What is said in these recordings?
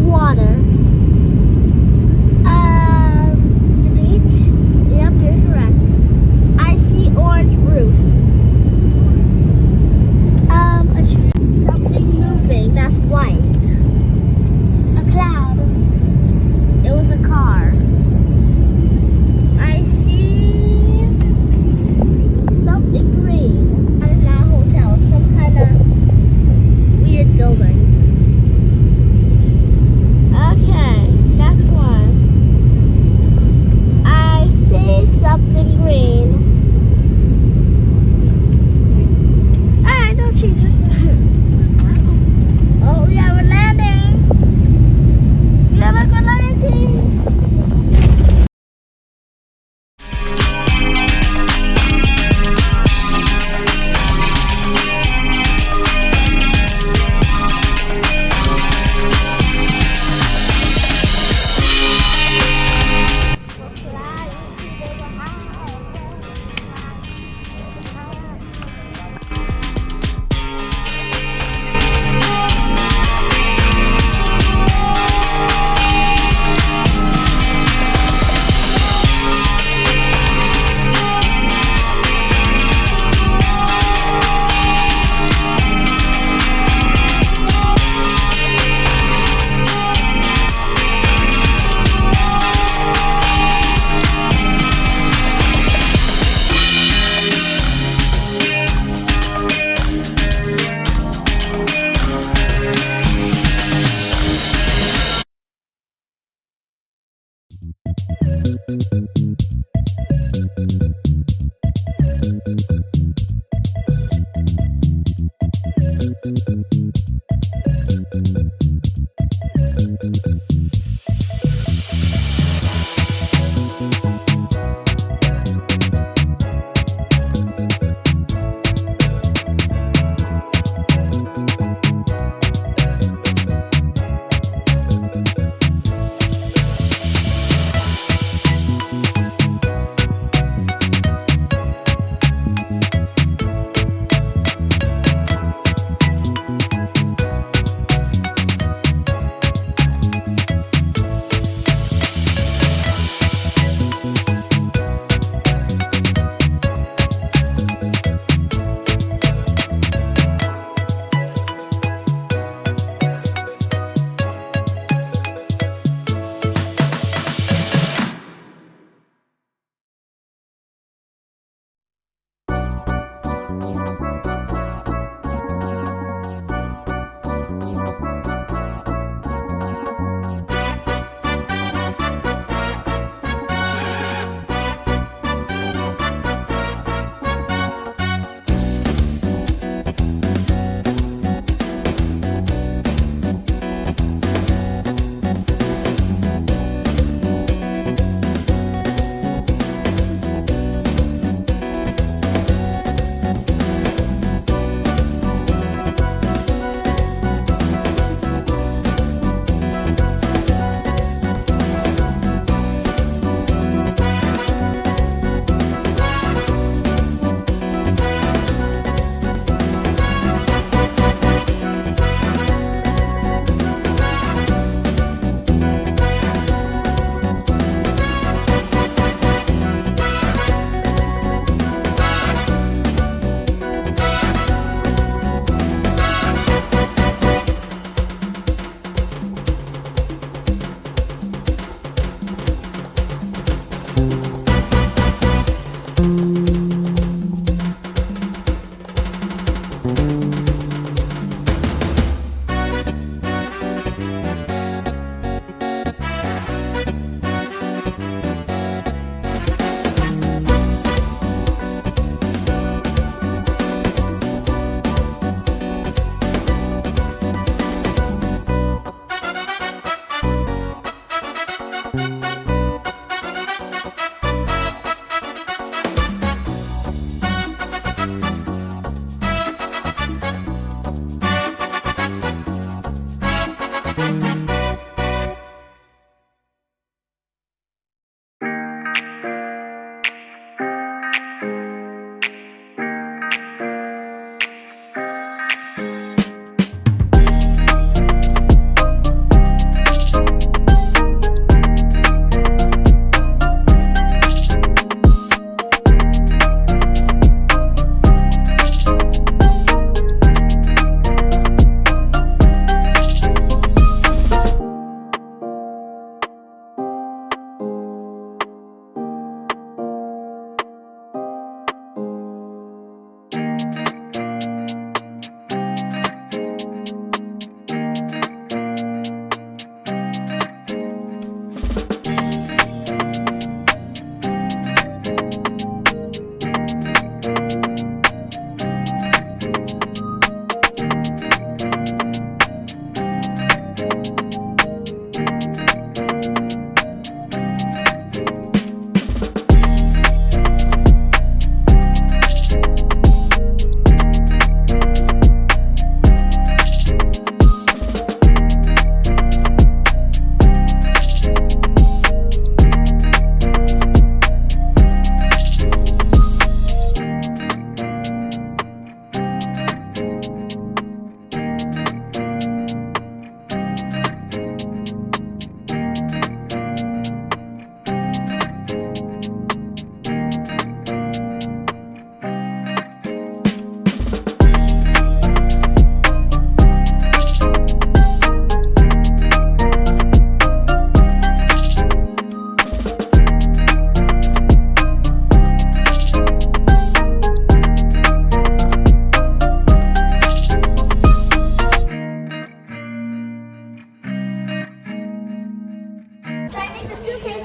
water? The beach? Yep, you're correct. I see orange roofs. A tree. Something moving that's white. A cloud. It was a car. I see something green. That is not a hotel. It's some kind of weird building. Okay, next one. I see something green. Alright, don't cheat it. Oh yeah, we're landing. Yeah, look, we're landing.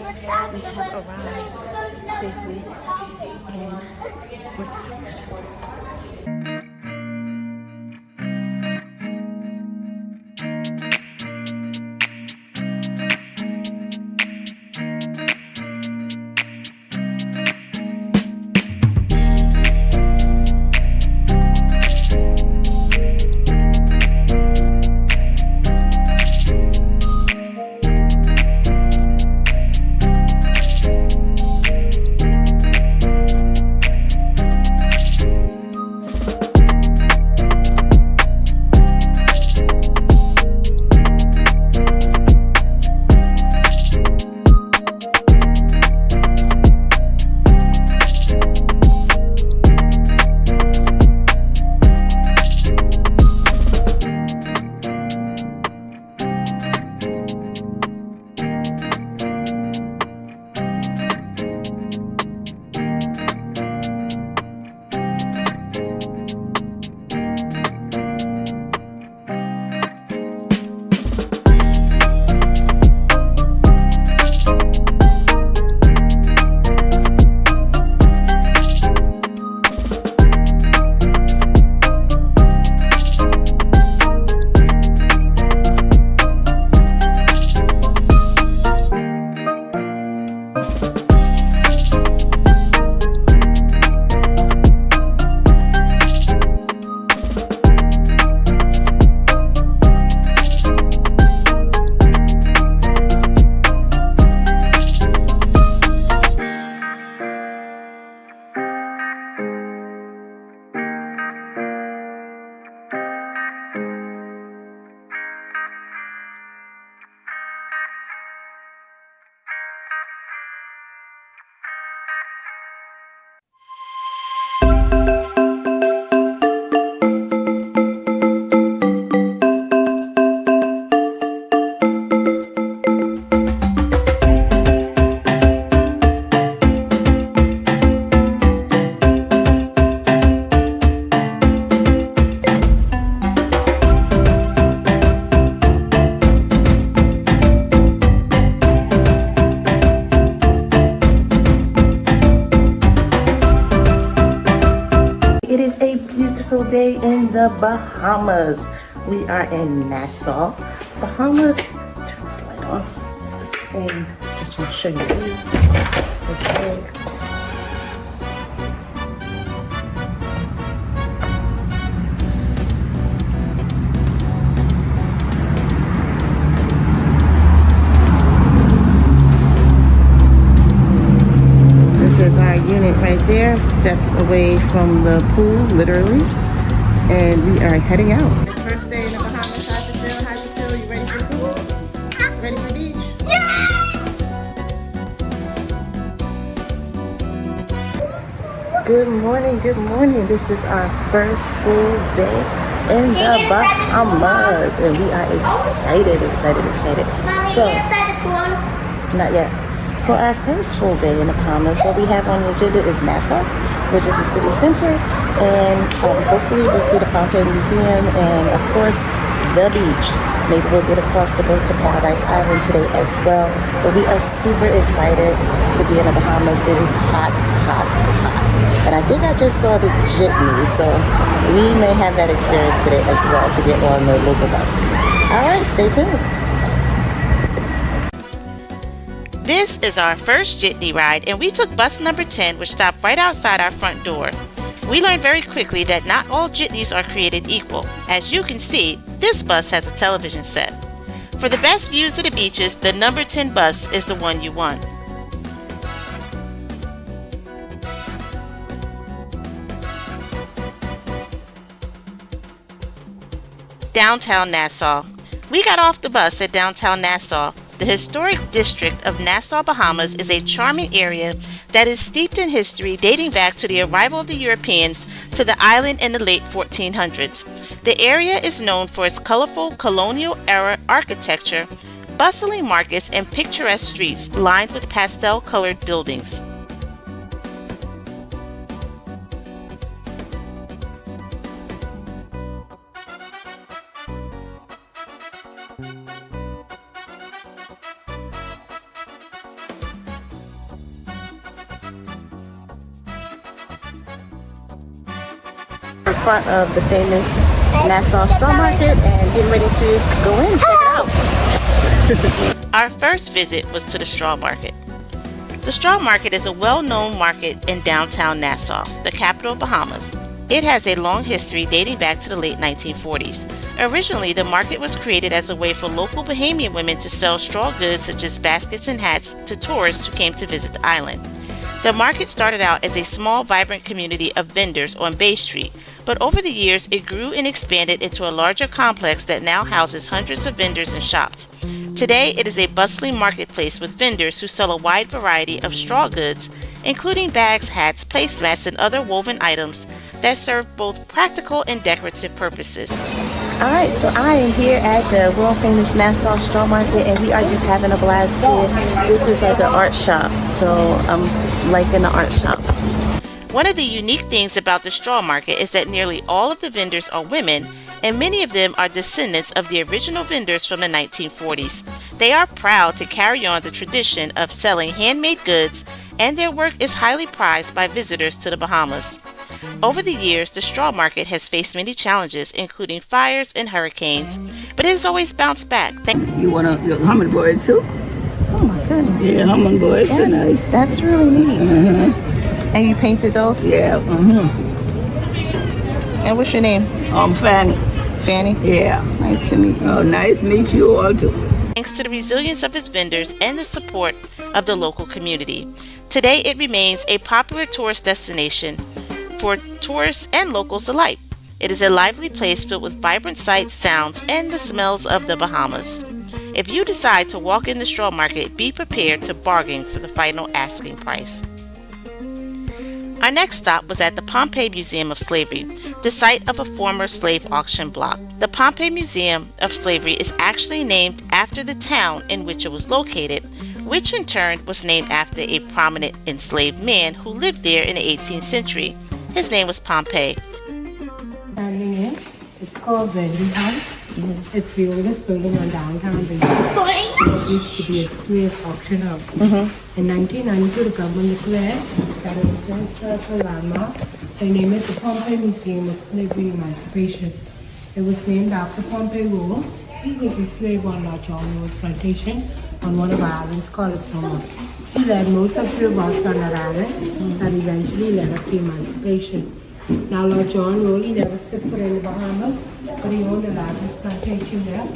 we have arrived safely and we're tired. It is a beautiful day in the Bahamas. We are in Nassau, Bahamas. Turn this light on and just want to show you the view. It's big. This is our unit right there, steps away from the pool, literally, and we are heading out. It's first day in the Bahamas. How you feel? How you feel? You ready for the pool? Ready for the beach? Good morning, good morning. This is our first full day in the Bahamas, and we are excited. So, not yet. For our first full day in the Bahamas, what we have on the agenda is Nassau, which is the city center, and hopefully we'll see the Pompeii Museum and, of course, the beach. Maybe we'll get across the boat to Paradise Island today as well. But we are super excited to be in the Bahamas. It is hot. And I think I just saw the jitney, so we may have that experience today as well to get on the local bus. All right, stay tuned. This is our first jitney ride, and we took bus number 10, which stopped right outside our front door. We learned very quickly that not all jitneys are created equal. As you can see, this bus has a television set. For the best views of the beaches, the number 10 bus is the one you want. Downtown Nassau. We got off the bus at downtown Nassau. The historic district of Nassau, Bahamas is a charming area that is steeped in history dating back to the arrival of the Europeans to the island in the late 1400s. The area is known for its colorful colonial-era architecture, bustling markets, and picturesque streets lined with pastel-colored buildings. front of the famous Nassau Straw Market and getting ready to go in and check it out. Our first visit was to the Straw Market. The Straw Market is a well-known market in downtown Nassau, the capital of Bahamas. It has a long history dating back to the late 1940s. Originally, the market was created as a way for local Bahamian women to sell straw goods such as baskets and hats to tourists who came to visit the island. The market started out as a small, vibrant community of vendors on Bay Street, but over the years it grew and expanded into a larger complex that now houses hundreds of vendors and shops. Today, it is a bustling marketplace with vendors who sell a wide variety of straw goods, including bags, hats, placemats, and other woven items that serve both practical and decorative purposes. Alright, so I am here at the world famous Nassau Straw Market and we are just having a blast here. This is like an art shop, so I'm liking the art shop. One of the unique things about the straw market is that nearly all of the vendors are women, and many of them are descendants of the original vendors from the 1940s. They are proud to carry on the tradition of selling handmade goods, and their work is highly prized by visitors to the Bahamas. Over the years, the straw market has faced many challenges, including fires and hurricanes, but it has always bounced back. You want a hummingbird too? Oh my goodness. Yeah, hummingbirds are nice. That's really neat. And you painted those? Yeah. And what's your name? Fanny. Fanny? Yeah. Nice to meet you. Oh, nice to meet you all too. Thanks to the resilience of its vendors and the support of the local community. Today, it remains a popular tourist destination for tourists and locals alike. It is a lively place filled with vibrant sights, sounds, and the smells of the Bahamas. If you decide to walk in the straw market, be prepared to bargain for the final asking price. Our next stop was at the Pompeii Museum of Slavery, the site of a former slave auction block. The Pompeii Museum of Slavery is actually named after the town in which it was located, which in turn was named after a prominent enslaved man who lived there in the 18th century. His name was Pompey. Standing in, it's called Wendy House. It's the oldest building on downtown Bahamas. It used to be a slave auction house. In 1992, the government declared that it was a historical landmark. They named it the Pompeii Museum of Slavery and Emancipation. It was named after Pompey Roll. He was a slave on Lord John Roll's plantation on one of our islands called Soma. He led most of the revolts on that island that eventually led up to emancipation. Now, Lord John Roll, he never set foot in the Bahamas, but he owned the largest plantation there.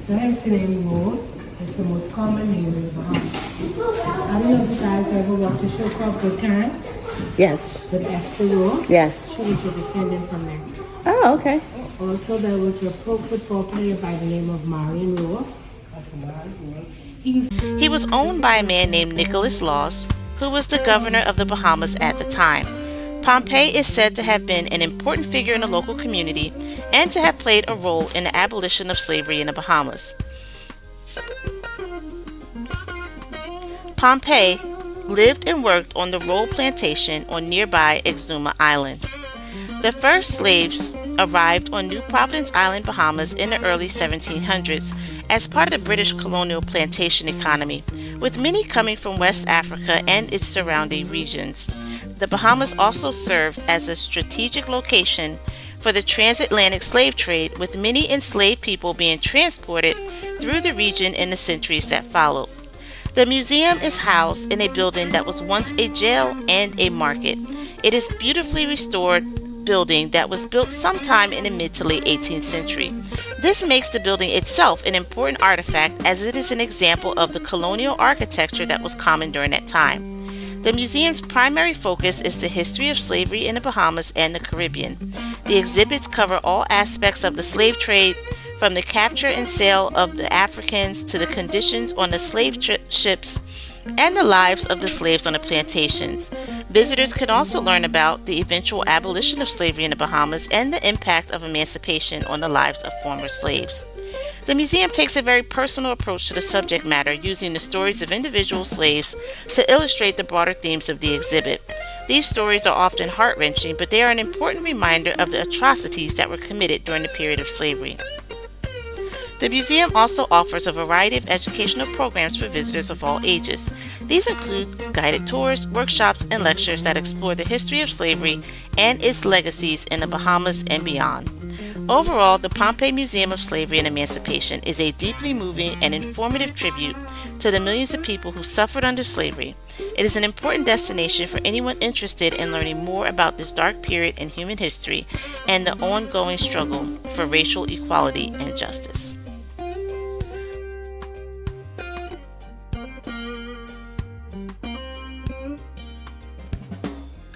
So hence the name Roll is the most common name in the Bahamas. I don't know if you guys ever watched a show called Botanics Yes. with Esther Roll. Yes. She was a descendant from there. Oh, okay. Also, there was a pro football player by the name of Marion Roll. He was owned by a man named Nicholas Laws, who was the governor of the Bahamas at the time. Pompey is said to have been an important figure in the local community and to have played a role in the abolition of slavery in the Bahamas. Pompey lived and worked on the Roll Plantation on nearby Exuma Island. The first slaves arrived on New Providence Island, Bahamas in the early 1700s as part of the British colonial plantation economy, with many coming from West Africa and its surrounding regions. The Bahamas also served as a strategic location for the transatlantic slave trade, with many enslaved people being transported through the region in the centuries that followed. The museum is housed in a building that was once a jail and a market. It is a beautifully restored building that was built sometime in the mid to late 18th century. This makes the building itself an important artifact, as it is an example of the colonial architecture that was common during that time. The museum's primary focus is the history of slavery in the Bahamas and the Caribbean. The exhibits cover all aspects of the slave trade, from the capture and sale of the Africans to the conditions on the slave ships and the lives of the slaves on the plantations. Visitors can also learn about the eventual abolition of slavery in the Bahamas and the impact of emancipation on the lives of former slaves. The museum takes a very personal approach to the subject matter, using the stories of individual slaves to illustrate the broader themes of the exhibit. These stories are often heart-wrenching, but they are an important reminder of the atrocities that were committed during the period of slavery. The museum also offers a variety of educational programs for visitors of all ages. These include guided tours, workshops, and lectures that explore the history of slavery and its legacies in the Bahamas and beyond. Overall, the Pohnpei Museum of Slavery and Emancipation is a deeply moving and informative tribute to the millions of people who suffered under slavery. It is an important destination for anyone interested in learning more about this dark period in human history and the ongoing struggle for racial equality and justice.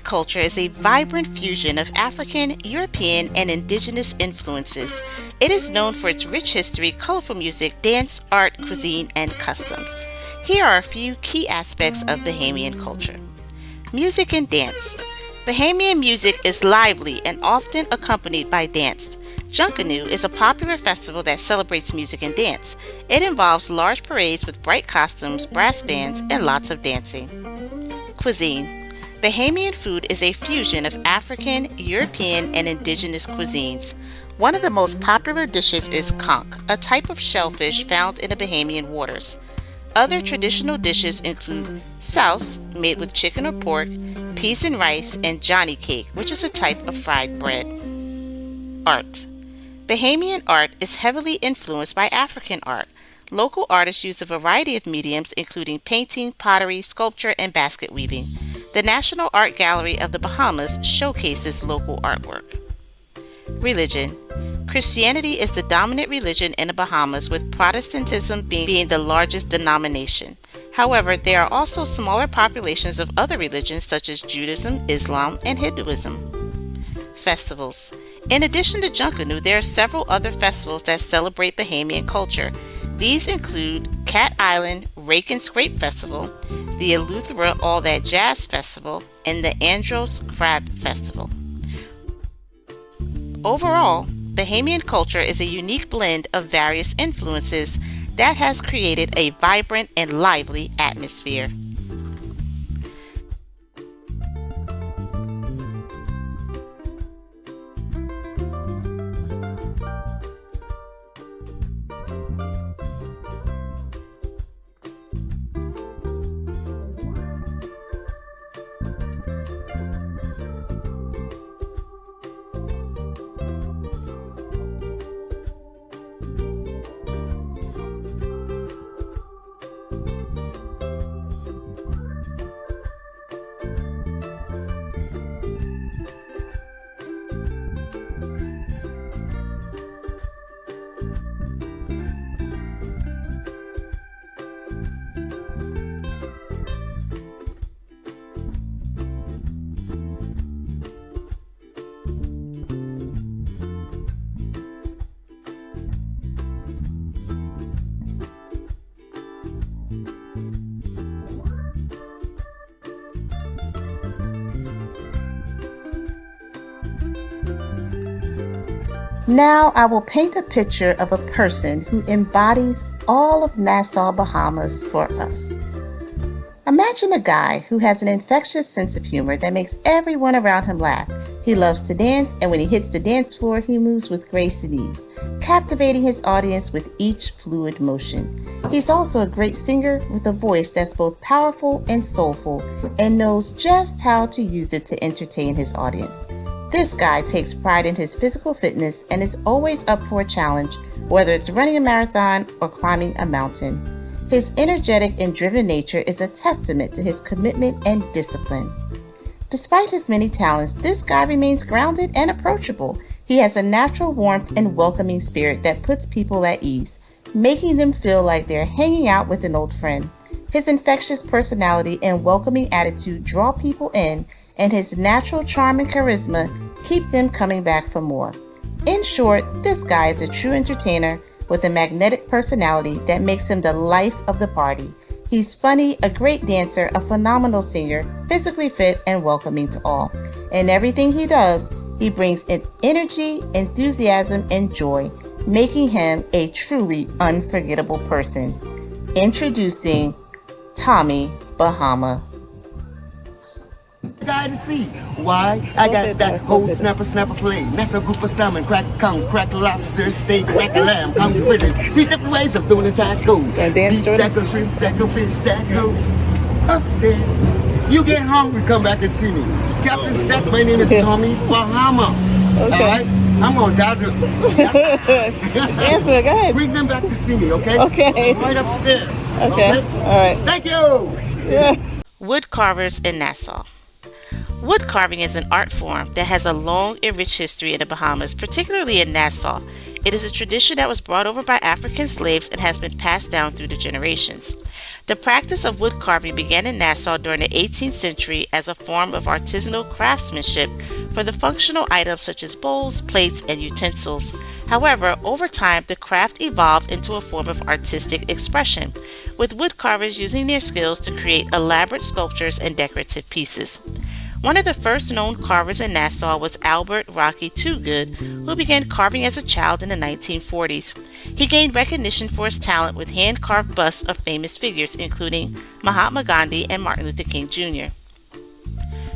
Culture is a vibrant fusion of African, European, and indigenous influences. It is known for its rich history, colorful music, dance, art, cuisine, and customs. Here are a few key aspects of Bahamian culture. Music and dance. Bahamian music is lively and often accompanied by dance. Junkanoo is a popular festival that celebrates music and dance. It involves large parades with bright costumes, brass bands, and lots of dancing. Cuisine. Bahamian food is a fusion of African, European, and indigenous cuisines. One of the most popular dishes is conch, a type of shellfish found in the Bahamian waters. Other traditional dishes include souse, made with chicken or pork, peas and rice, and johnny cake, which is a type of fried bread. Art. Bahamian art is heavily influenced by African art. Local artists use a variety of mediums, including painting, pottery, sculpture, and basket weaving. The National Art Gallery of the Bahamas showcases local artwork. Religion. Christianity is the dominant religion in the Bahamas, with Protestantism being the largest denomination. However, there are also smaller populations of other religions such as Judaism, Islam, and Hinduism. Festivals. In addition to Junkanoo, there are several other festivals that celebrate Bahamian culture. These include Cat Island Rake and Scrape Festival, the Eleuthera All That Jazz Festival, and the Andros Crab Festival. Overall, Bahamian culture is a unique blend of various influences that has created a vibrant and lively atmosphere. Now I will paint a picture of a person who embodies all of Nassau, Bahamas for us. Imagine a guy who has an infectious sense of humor that makes everyone around him laugh. He loves to dance, and when he hits the dance floor, he moves with grace and ease, captivating his audience with each fluid motion. He's also a great singer with a voice that's both powerful and soulful, and knows just how to use it to entertain his audience. This guy takes pride in his physical fitness and is always up for a challenge, whether it's running a marathon or climbing a mountain. His energetic and driven nature is a testament to his commitment and discipline. Despite his many talents, this guy remains grounded and approachable. He has a natural warmth and welcoming spirit that puts people at ease, making them feel like they're hanging out with an old friend. His infectious personality and welcoming attitude draw people in, and his natural charm and charisma keep them coming back for more. In short, this guy is a true entertainer with a magnetic personality that makes him the life of the party. He's funny, a great dancer, a phenomenal singer, physically fit, and welcoming to all. In everything he does, he brings in energy, enthusiasm, and joy, making him a truly unforgettable person. Introducing Tommy Bahama. guy to see. Why? I got that whole snapper fillet. That's a group of salmon, crack conch, crack lobster, steak, crack a lamb, conch fritters. 3 different ways of doing a taco. Beef taco, shrimp taco, fish taco. Upstairs. You get hungry, come back and see me. Captain Steph, my name is Tommy Bahama. Okay. All right? I'm on dazzle. Answer it. Go ahead. Bring them back to see me, okay? Okay. Right upstairs. Okay. All right. Thank you. Yeah. Wood carvers in Nassau. Wood carving is an art form that has a long and rich history in the Bahamas, particularly in Nassau. It is a tradition that was brought over by African slaves and has been passed down through the generations. The practice of wood carving began in Nassau during the 18th century as a form of artisanal craftsmanship for the functional items such as bowls, plates, and utensils. However, over time, the craft evolved into a form of artistic expression, with wood carvers using their skills to create elaborate sculptures and decorative pieces. One of the first known carvers in Nassau was Albert Rocky Toogood, who began carving as a child in the 1940s. He gained recognition for his talent with hand-carved busts of famous figures, including Mahatma Gandhi and Martin Luther King Jr.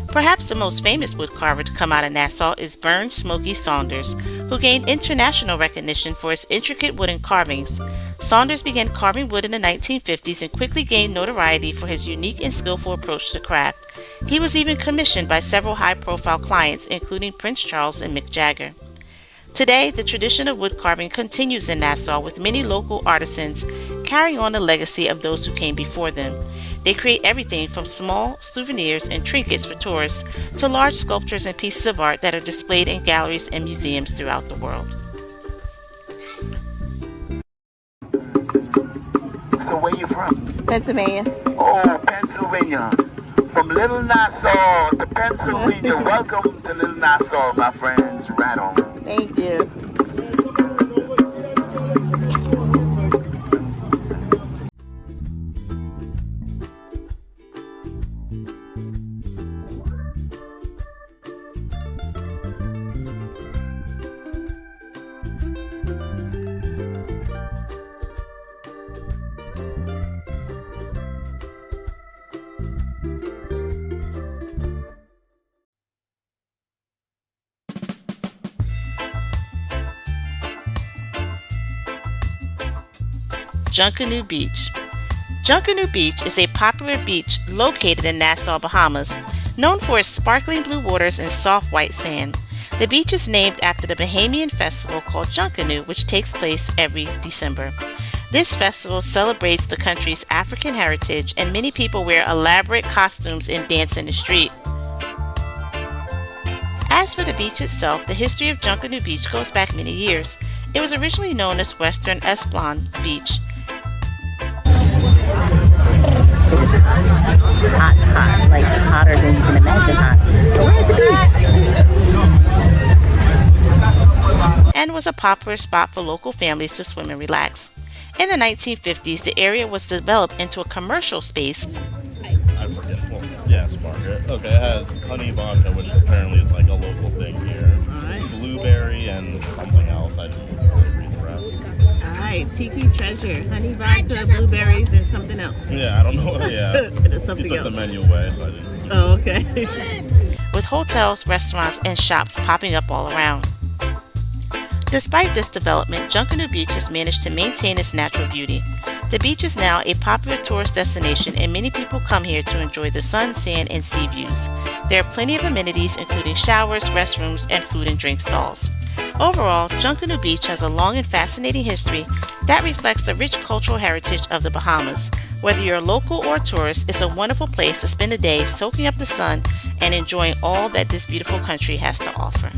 Perhaps the most famous wood carver to come out of Nassau is Burns Smokey Saunders, who gained international recognition for his intricate wooden carvings. Saunders began carving wood in the 1950s and quickly gained notoriety for his unique and skillful approach to the craft. He was even commissioned by several high-profile clients, including Prince Charles and Mick Jagger. Today, the tradition of wood carving continues in Nassau, with many local artisans carrying on the legacy of those who came before them. They create everything from small souvenirs and trinkets for tourists to large sculptures and pieces of art that are displayed in galleries and museums throughout the world. So where you from? Pennsylvania. Oh, Pennsylvania. From Little Nassau to Pennsylvania. Welcome to Little Nassau, my friends. Right on. Thank you. Junkanoo Beach. Junkanoo Beach is a popular beach located in Nassau, Bahamas, known for its sparkling blue waters and soft white sand. The beach is named after the Bahamian festival called Junkanoo, which takes place every December. This festival celebrates the country's African heritage, and many people wear elaborate costumes and dance in the street. As for the beach itself, the history of Junkanoo Beach goes back many years. It was originally known as Western Esplon Beach. It is hot, like hotter than you can imagine hot. But we're at the beach. And was a popular spot for local families to swim and relax. In the 1950s, the area was developed into a commercial space. I forget. Well, yes, Margaret. Okay, it has honey vodka, which apparently is like a local thing here. Alright. Blueberry and something else. I didn't really read the rest. Alright, Tiki Treasure, honey vodka, blueberries, and something else. Yeah, I don't know. Yeah. There's something You took else. the menu away, so I didn't. Oh, okay. With hotels, restaurants, and shops popping up all around. Despite this development, Junkanoo Beach has managed to maintain its natural beauty. The beach is now a popular tourist destination, and many people come here to enjoy the sun, sand, and sea views. There are plenty of amenities, including showers, restrooms, and food and drink stalls. Overall, Junkanoo Beach has a long and fascinating history that reflects the rich cultural heritage of the Bahamas. Whether you're a local or a tourist, it's a wonderful place to spend a day soaking up the sun and enjoying all that this beautiful country has to offer.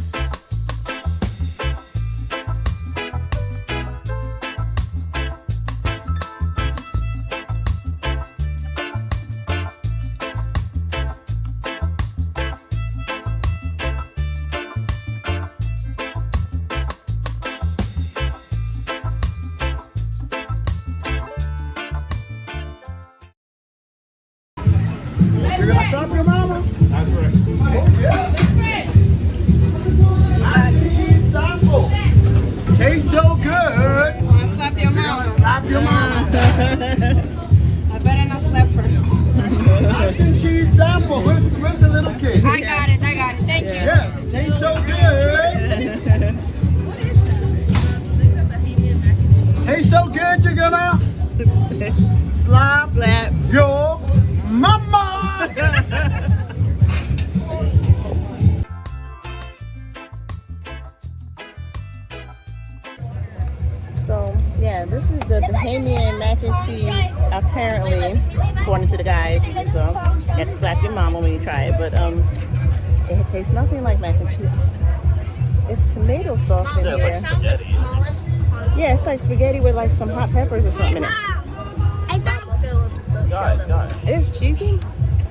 Stop your mama. That's right. Tastes so good. I'll slap your mama. Slap your mama. I better not slap her. Mac and cheese sample. Where's the little kid? I slap your mama. So, yeah, this is the Bahamian mac and cheese, apparently, according to the guys. So, you have to slap your mama when you try it. But, it tastes nothing like mac and cheese. It's tomato sauce in Yeah, here. it's like spaghetti. Yeah, it's like spaghetti with like some hot peppers or something in it. Guys. It's cheesy,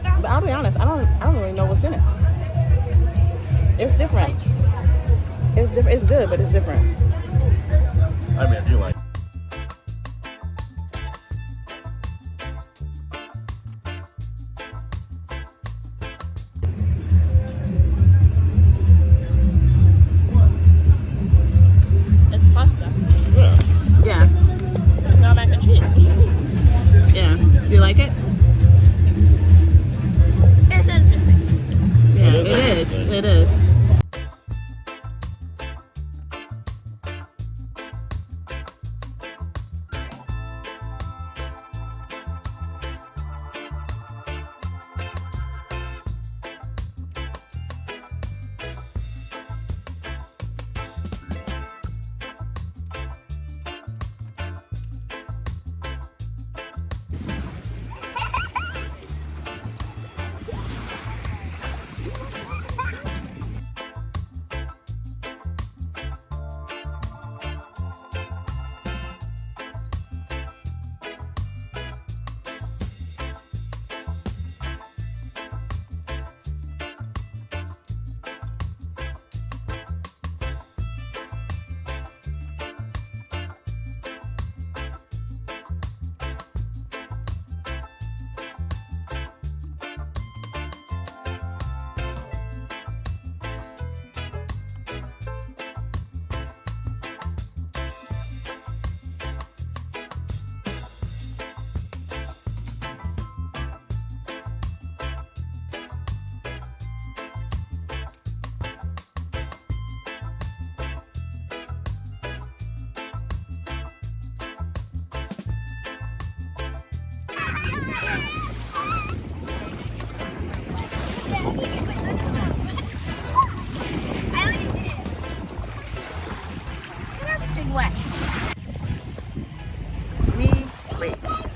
but I'll be honest, I don't really know what's in it. It's different. It's different. It's good, but it's different. I mean, if you like. It's pasta. Yeah. Yeah. It's not mac and cheese. Yeah. Do you like it? It's interesting. Yeah, It is it is. interesting. It is.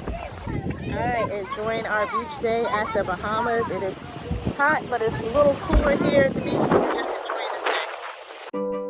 Alright, enjoying our beach day at the Bahamas. It is hot, but it's a little cooler here at the beach, so we're just enjoying this day.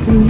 Alright,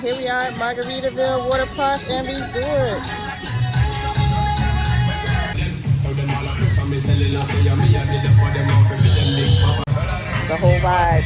here we are at Margaritaville Water Park and Resort. It's a whole vibe.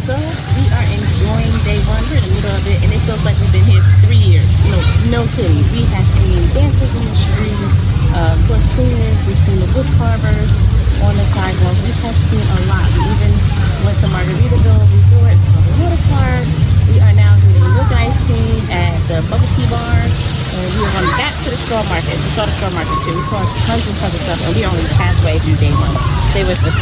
So we are enjoying day one. We're in the middle of it, and it feels like we've been here 3 years. No kidding. We have seen dancers in the street, of course singers. We've seen the wood carvers on the sidewalk. We have seen a lot. We even went to Margaritaville Resort, saw the water park. We are now getting milk and ice cream at the bubble tea bar, and we are going back to the straw market. We saw the straw market too. We saw tons and tons of stuff, and we're only halfway through day one. Stay with us.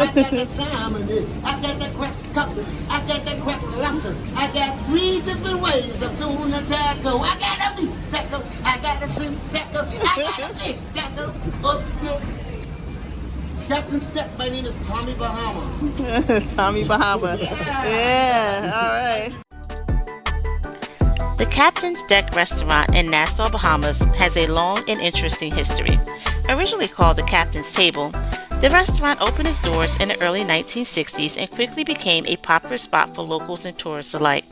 I got the salmon, I got the crack cutlet, I got the crack lobster. I got 3 different ways of doing a taco. I got a beef taco, I got a shrimp taco, I got a fish taco. Oops, no. Captain Step, my name is Tommy Bahama. Tommy Bahama. Yeah, all right. The Captain's Deck restaurant in Nassau, Bahamas has a long and interesting history. Originally called the Captain's Table, the restaurant opened its doors in the early 1960s and quickly became a popular spot for locals and tourists alike.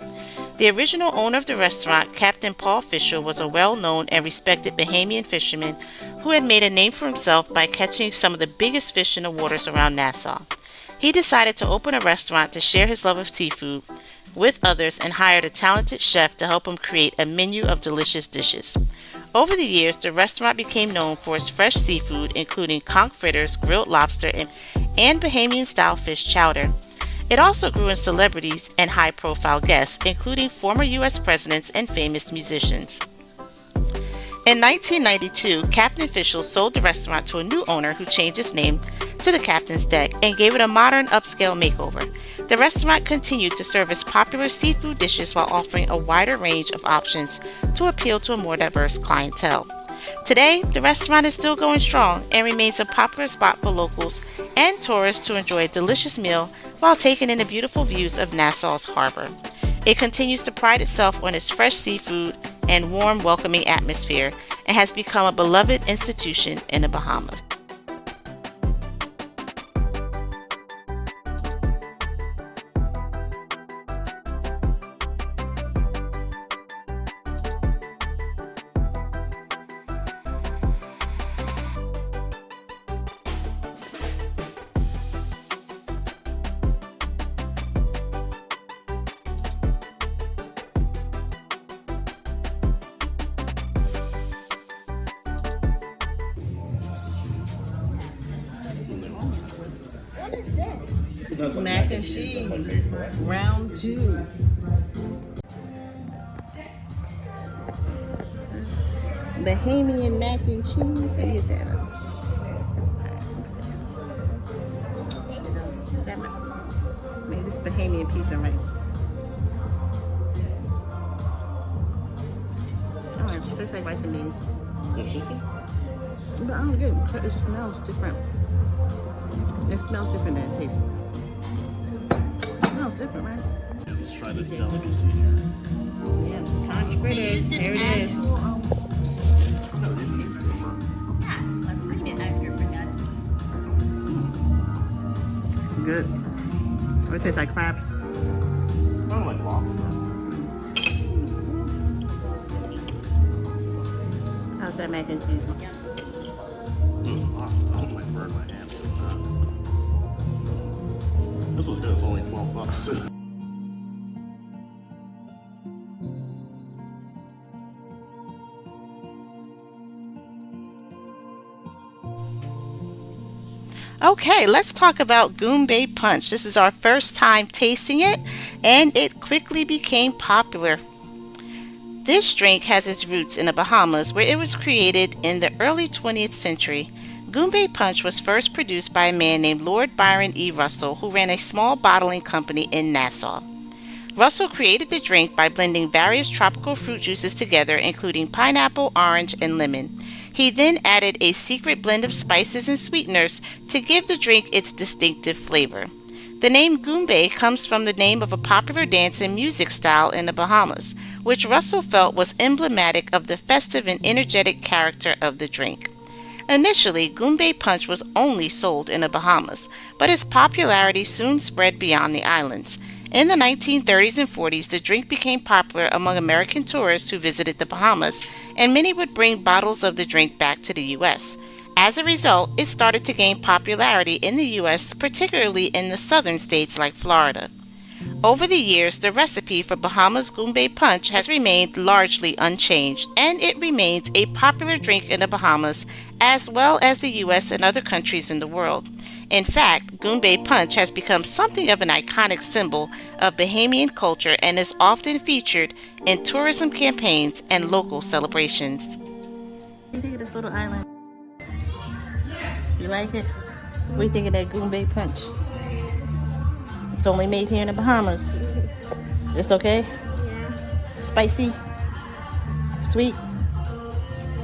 The original owner of the restaurant, Captain Paul Fisher, was a well-known and respected Bahamian fisherman who had made a name for himself by catching some of the biggest fish in the waters around Nassau. He decided to open a restaurant to share his love of seafood with others and hired a talented chef to help him create a menu of delicious dishes. Over the years, the restaurant became known for its fresh seafood, including conch fritters, grilled lobster, and Bahamian-style fish chowder. It also grew in celebrities and high-profile guests, including former U.S. presidents and famous musicians. In 1992, Captain Fisher sold the restaurant to a new owner who changed its name to the Captain's Deck and gave it a modern upscale makeover. The restaurant continued to serve its popular seafood dishes while offering a wider range of options to appeal to a more diverse clientele. Today, the restaurant is still going strong and remains a popular spot for locals and tourists to enjoy a delicious meal while taking in the beautiful views of Nassau's harbor. It continues to pride itself on its fresh seafood and warm, welcoming atmosphere and has become a beloved institution in the Bahamas. What is this? Mac and cheese, round 2. Bahamian mac and cheese. Let me get that up. Maybe this Bahamian pizza and rice. Oh, it tastes like rice and beans. But I don't get it. It smells different. It smells different than it tastes. It smells different, right? Let's try this delicacy here. Yeah, conch fritters. There it is. Good. Or it tastes like crabs. Kind of like lobster. How's that mac and cheese? It was hot. I don't like burn my hands with that. This was good. It's only $12 too. Okay, let's talk about Goombay Punch. This is our first time tasting it, and it quickly became popular. This drink has its roots in the Bahamas, where it was created in the early 20th century. Goombay Punch was first produced by a man named Lord Byron E. Russell, who ran a small bottling company in Nassau. Russell created the drink by blending various tropical fruit juices together, including pineapple, orange, and lemon. He then added a secret blend of spices and sweeteners to give the drink its distinctive flavor. The name Goombay comes from the name of a popular dance and music style in the Bahamas, which Russell felt was emblematic of the festive and energetic character of the drink. Initially, Goombay Punch was only sold in the Bahamas, but its popularity soon spread beyond the islands. In the 1930s and 40s, the drink became popular among American tourists who visited the Bahamas, and many would bring bottles of the drink back to the U.S. As a result, it started to gain popularity in the U.S., particularly in the southern states like Florida. Over the years, the recipe for Bahamas Goombay Punch has remained largely unchanged, and it remains a popular drink in the Bahamas as well as the U.S. and other countries in the world. In fact, Goombay Punch has become something of an iconic symbol of Bahamian culture and is often featured in tourism campaigns and local celebrations. What do you think of this little island? You like it? What do you think of that Goombay Punch? It's only made here in the Bahamas. It's okay? Yeah. Spicy? Sweet?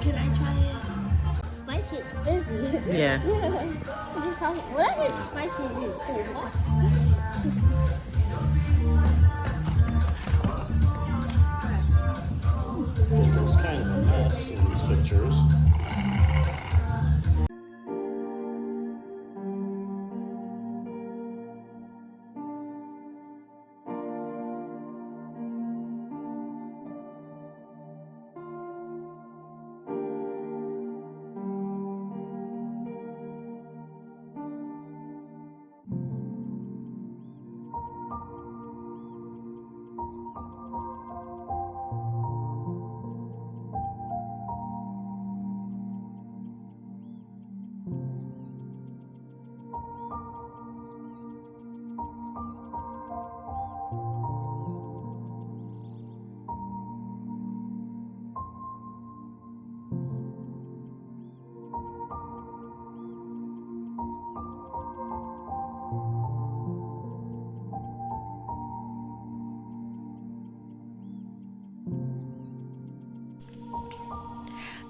Can I try it? Spicy, it's busy. Yeah. What are you talking? What I heard spicy is so what? Those kind of mess in these pictures.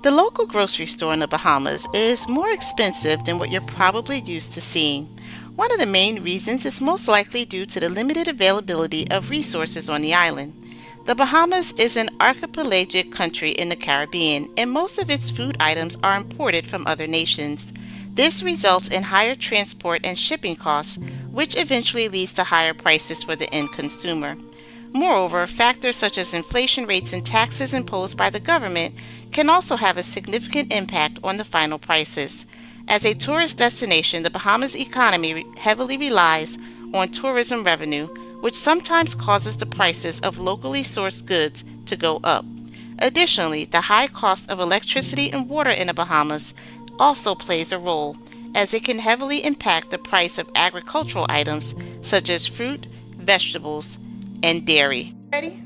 The local grocery store in the Bahamas is more expensive than what you're probably used to seeing. One of the main reasons is most likely due to the limited availability of resources on the island. The Bahamas is an archipelagic country in the Caribbean, and most of its food items are imported from other nations. This results in higher transport and shipping costs, which eventually leads to higher prices for the end consumer. Moreover, factors such as inflation rates and taxes imposed by the government can also have a significant impact on the final prices. As a tourist destination, the Bahamas economy heavily relies on tourism revenue, which sometimes causes the prices of locally sourced goods to go up. Additionally, the high cost of electricity and water in the Bahamas also plays a role, as it can heavily impact the price of agricultural items such as fruit, vegetables, and dairy. Ready?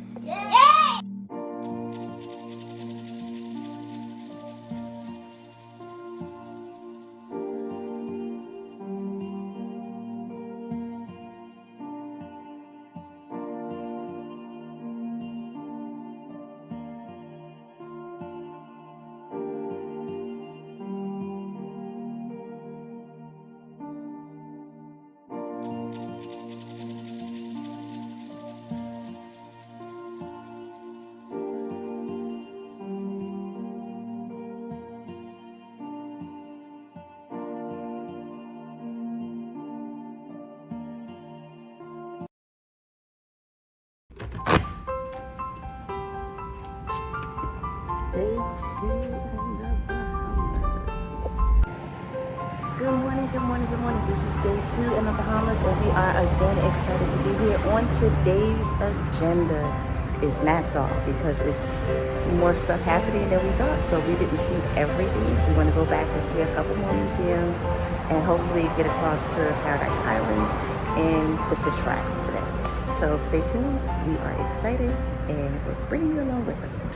Day 2 in the Bahamas. Good morning, good morning, good morning. This is day 2 in the Bahamas, and we are again excited to be here. On today's agenda is Nassau, because it's more stuff happening than we thought, so we didn't see everything. So we want to go back and see a couple more museums and hopefully get across to Paradise Island and the fish fry today. So stay tuned. We are excited, and we're bringing you along with us.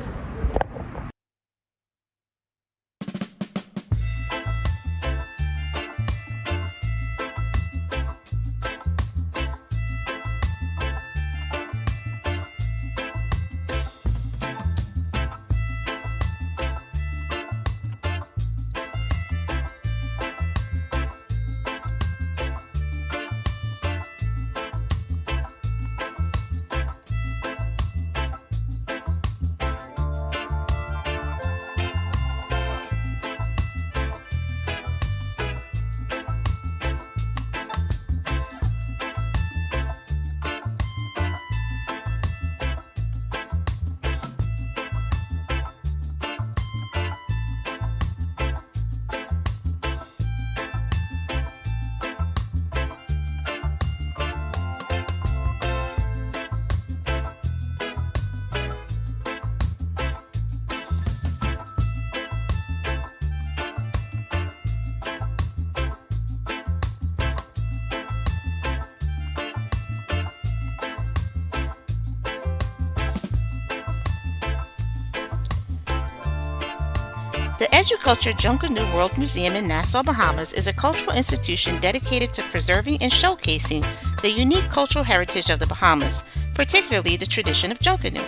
The Educulture Junkanoo World Museum in Nassau, Bahamas is a cultural institution dedicated to preserving and showcasing the unique cultural heritage of the Bahamas, particularly the tradition of Junkanoo.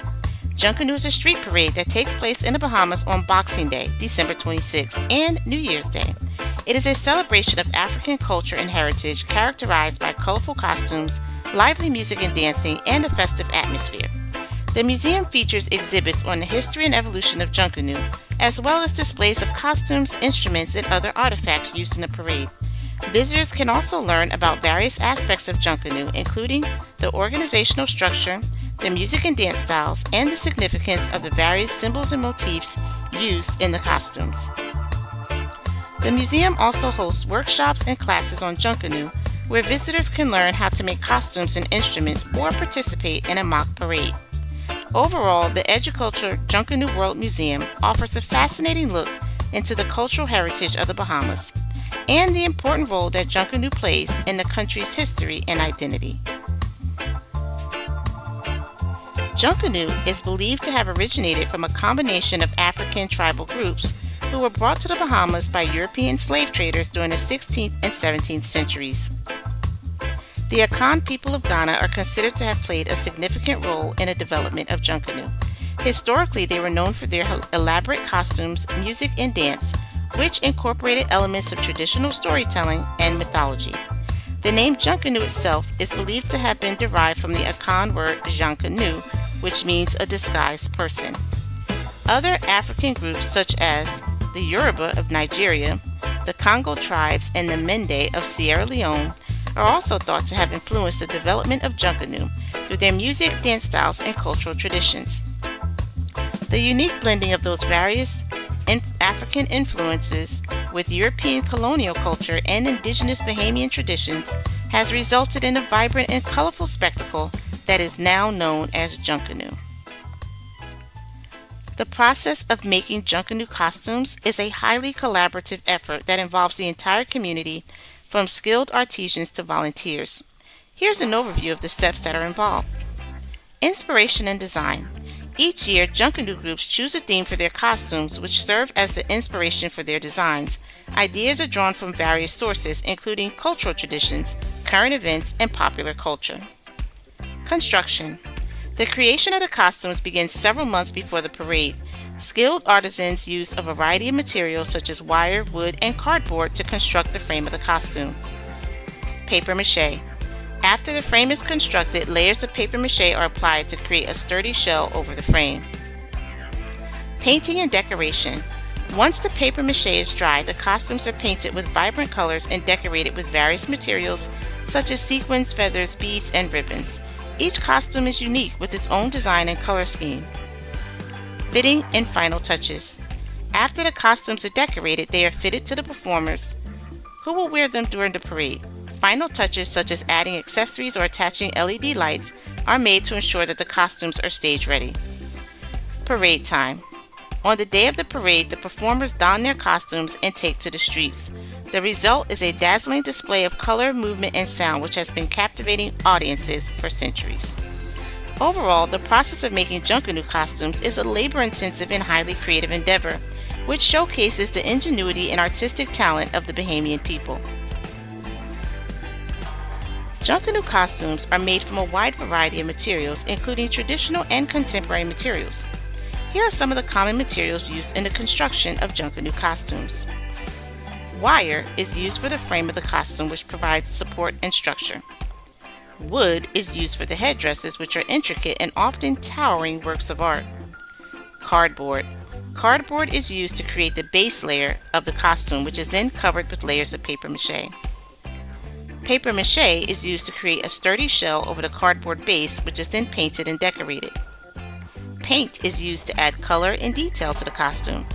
Junkanoo is a street parade that takes place in the Bahamas on Boxing Day, December 26th, and New Year's Day. It is a celebration of African culture and heritage characterized by colorful costumes, lively music and dancing, and a festive atmosphere. The museum features exhibits on the history and evolution of Junkanoo, as well as displays of costumes, instruments, and other artifacts used in the parade. Visitors can also learn about various aspects of Junkanoo, including the organizational structure, the music and dance styles, and the significance of the various symbols and motifs used in the costumes. The museum also hosts workshops and classes on Junkanoo, where visitors can learn how to make costumes and instruments or participate in a mock parade. Overall, the Educulture Junkanoo World Museum offers a fascinating look into the cultural heritage of the Bahamas and the important role that Junkanoo plays in the country's history and identity. Junkanoo is believed to have originated from a combination of African tribal groups who were brought to the Bahamas by European slave traders during the 16th and 17th centuries. The Akan people of Ghana are considered to have played a significant role in the development of Junkanoo. Historically, they were known for their elaborate costumes, music, and dance, which incorporated elements of traditional storytelling and mythology. The name Junkanoo itself is believed to have been derived from the Akan word Jankanu, which means a disguised person. Other African groups such as the Yoruba of Nigeria, the Congo tribes, and the Mende of Sierra Leone are also thought to have influenced the development of Junkanoo through their music, dance styles, and cultural traditions. The unique blending of those various African influences with European colonial culture and indigenous Bahamian traditions has resulted in a vibrant and colorful spectacle that is now known as Junkanoo. The process of making Junkanoo costumes is a highly collaborative effort that involves the entire community, from skilled artisans to volunteers. Here's an overview of the steps that are involved. Inspiration and design. Each year, Junkanoo groups choose a theme for their costumes, which serve as the inspiration for their designs. Ideas are drawn from various sources, including cultural traditions, current events, and popular culture. Construction. The creation of the costumes begins several months before the parade. Skilled artisans use a variety of materials such as wire, wood, and cardboard to construct the frame of the costume. Paper mache. After the frame is constructed, layers of paper mache are applied to create a sturdy shell over the frame. Painting and decoration. Once the paper mache is dry, the costumes are painted with vibrant colors and decorated with various materials such as sequins, feathers, beads, and ribbons. Each costume is unique with its own design and color scheme. Fitting and final touches. After the costumes are decorated, they are fitted to the performers, who will wear them during the parade. Final touches such as adding accessories or attaching LED lights are made to ensure that the costumes are stage ready. Parade time. On the day of the parade, the performers don their costumes and take to the streets. The result is a dazzling display of color, movement, and sound which has been captivating audiences for centuries. Overall, the process of making Junkanoo costumes is a labor-intensive and highly creative endeavor, which showcases the ingenuity and artistic talent of the Bahamian people. Junkanoo costumes are made from a wide variety of materials, including traditional and contemporary materials. Here are some of the common materials used in the construction of Junkanoo costumes. Wire is used for the frame of the costume, which provides support and structure. Wood is used for the headdresses, which are intricate and often towering works of art. Cardboard. Cardboard is used to create the base layer of the costume, which is then covered with layers of paper mache. Paper mache is used to create a sturdy shell over the cardboard base, which is then painted and decorated. Paint is used to add color and detail to the costume.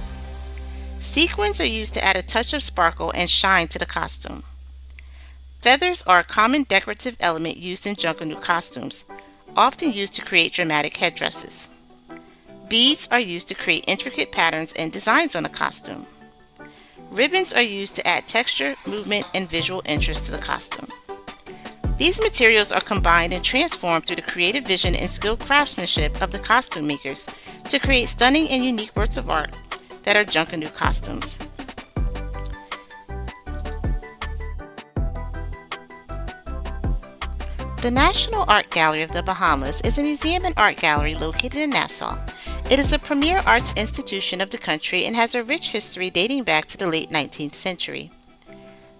Sequins are used to add a touch of sparkle and shine to the costume. Feathers are a common decorative element used in Junkanoo costumes, often used to create dramatic headdresses. Beads are used to create intricate patterns and designs on a costume. Ribbons are used to add texture, movement, and visual interest to the costume. These materials are combined and transformed through the creative vision and skilled craftsmanship of the costume makers to create stunning and unique works of art that are Junkanoo costumes. The National Art Gallery of the Bahamas is a museum and art gallery located in Nassau. It is the premier arts institution of the country and has a rich history dating back to the late 19th century.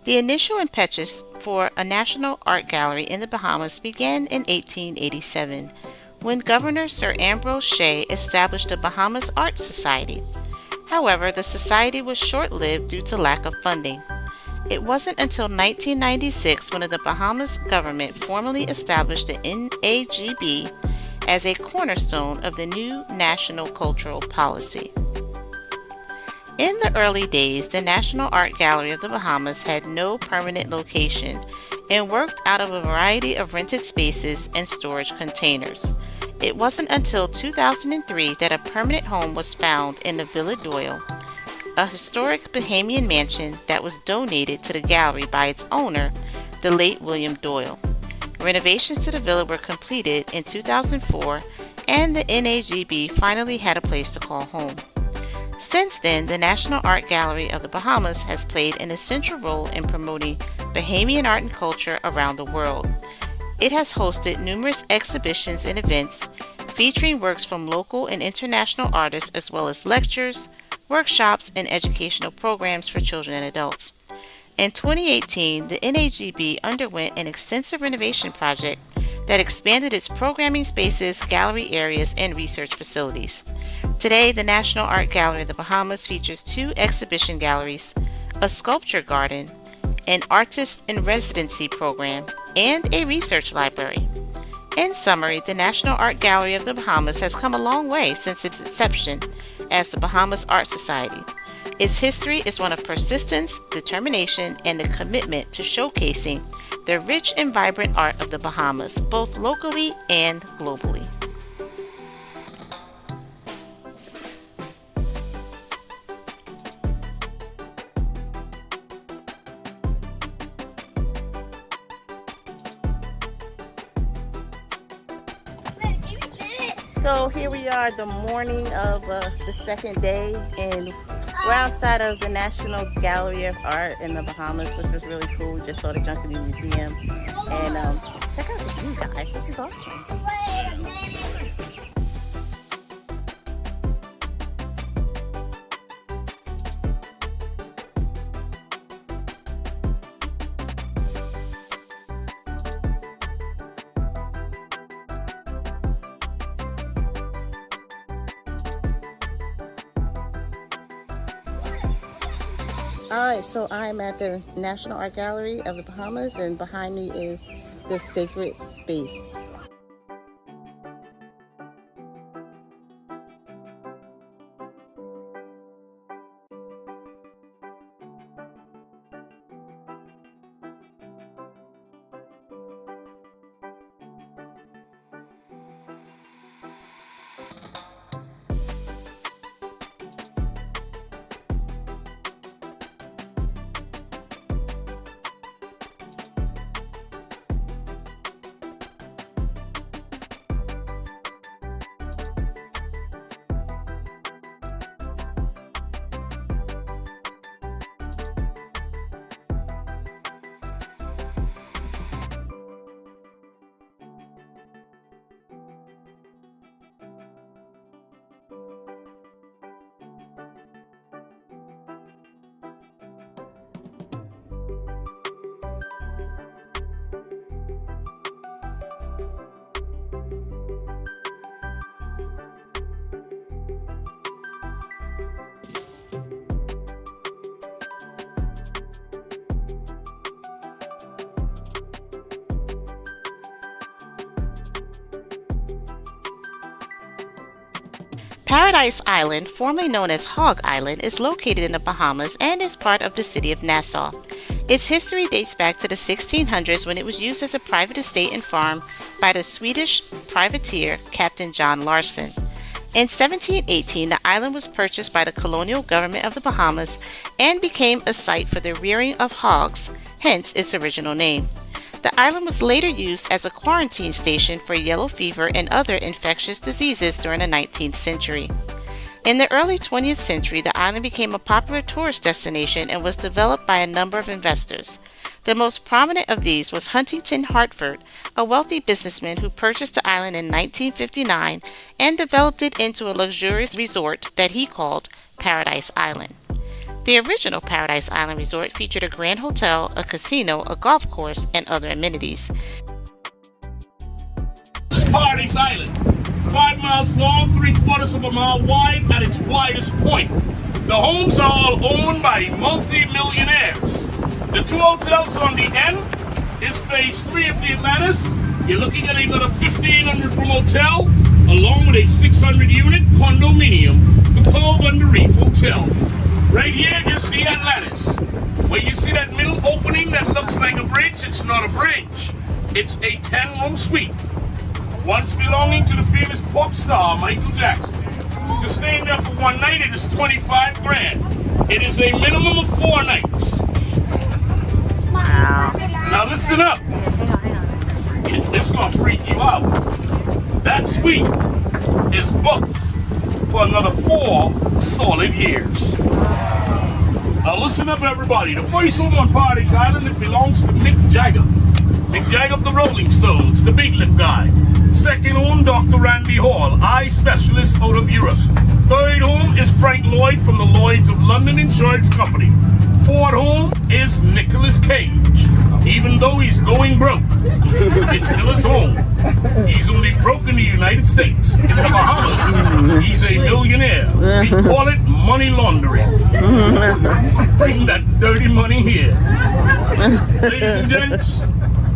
The initial impetus for a national art gallery in the Bahamas began in 1887, when Governor Sir Ambrose Shea established the Bahamas Art Society. However, the society was short-lived due to lack of funding. It wasn't until 1996 when the Bahamas government formally established the NAGB as a cornerstone of the new National Cultural Policy. In the early days, the National Art Gallery of the Bahamas had no permanent location and worked out of a variety of rented spaces and storage containers. It wasn't until 2003 that a permanent home was found in the Villa Doyle, a historic Bahamian mansion that was donated to the gallery by its owner, the late William Doyle. Renovations to the villa were completed in 2004, and the NAGB finally had a place to call home. Since then, the National Art Gallery of the Bahamas has played an essential role in promoting Bahamian art and culture around the world. It has hosted numerous exhibitions and events featuring works from local and international artists as well as lectures, workshops, and educational programs for children and adults. In 2018, the NAGB underwent an extensive renovation project that expanded its programming spaces, gallery areas, and research facilities. Today, the National Art Gallery of the Bahamas features 2 exhibition galleries, a sculpture garden, an artist in residency program, and a research library. In summary, the National Art Gallery of the Bahamas has come a long way since its inception as the Bahamas Art Society. Its history is one of persistence, determination, and a commitment to showcasing the rich and vibrant art of the Bahamas, both locally and globally. So here we are, the morning of the second day, and we're outside of the National Gallery of Art in the Bahamas, which was really cool. We just saw the Junkanoo Museum, and check out the view, guys. This is awesome. Alright, so I'm at the National Art Gallery of the Bahamas, and behind me is the Sacred Space. Paradise Island, formerly known as Hog Island, is located in the Bahamas and is part of the city of Nassau. Its history dates back to the 1600s when it was used as a private estate and farm by the Swedish privateer Captain John Larsen. In 1718, the island was purchased by the colonial government of the Bahamas and became a site for the rearing of hogs, hence its original name. The island was later used as a quarantine station for yellow fever and other infectious diseases during the 19th century. In the early 20th century, the island became a popular tourist destination and was developed by a number of investors. The most prominent of these was Huntington Hartford, a wealthy businessman who purchased the island in 1959 and developed it into a luxurious resort that he called Paradise Island. The original Paradise Island Resort featured a grand hotel, a casino, a golf course, and other amenities. This is Paradise Island, 5 miles long, 3/4 of a mile wide at its widest point. The homes are all owned by multi-millionaires. The 2 hotels on the end is phase 3 of the Atlantis. You're looking at another 1,500 room hotel, along with a 600 unit condominium, the Cove on the Reef Hotel. Right here is the Atlantis. Where you see that middle opening that looks like a bridge, it's not a bridge. It's a 10-room suite. Once belonging to the famous pop star Michael Jackson. To stay in there for one night, it is 25 grand. It is a minimum of 4 nights. Wow. Now listen up. This is gonna freak you out. That suite is booked for another 4 solid years. Now listen up, everybody. The first home on Paradise Island, it belongs to Mick Jagger. Mick Jagger of the Rolling Stones, the big lip guy. Second home, Dr. Randy Hall, eye specialist out of Europe. Third home is Frank Lloyd from the Lloyds of London Insurance Company. Fourth home is Nicolas Cage. Even though he's going broke, it's still his home. He's only broke in the United States. In the Bahamas, he's a millionaire. We call it money laundering. Bring that dirty money here. Ladies and gents,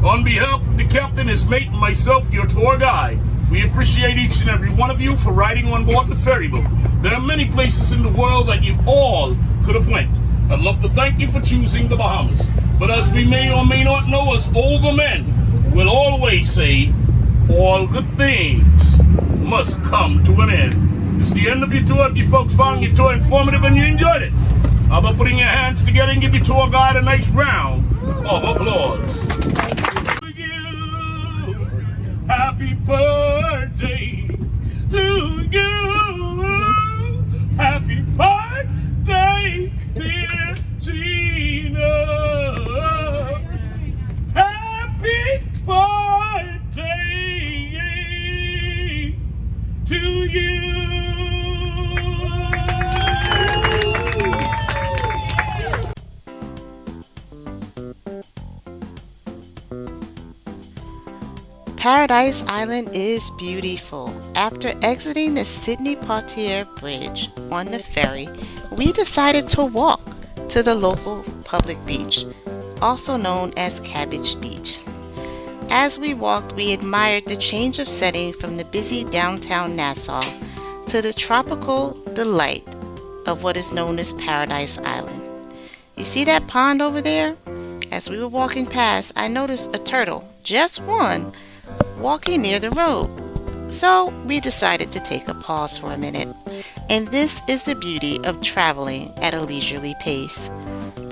on behalf of the captain, his mate, and myself, your tour guide, we appreciate each and every one of you for riding on board the ferry boat. There are many places in the world that you all could have went. I'd love to thank you for choosing the Bahamas. But as we may or may not know, as older men will always say, all good things must come to an end. It's the end of your tour. If you folks found your tour informative and you enjoyed it, how about putting your hands together and give your tour guide a nice round of applause. Happy birthday to you. Happy birthday, dear Gina. Happy birthday to you. Paradise Island is beautiful. After exiting the Sydney Poitiers Bridge on the ferry, we decided to walk to the local public beach, also known as Cabbage Beach. As we walked, we admired the change of setting from the busy downtown Nassau to the tropical delight of what is known as Paradise Island. You see that pond over there? As we were walking past, I noticed a turtle, just one, walking near the road. So we decided to take a pause for a minute. And this is the beauty of traveling at a leisurely pace.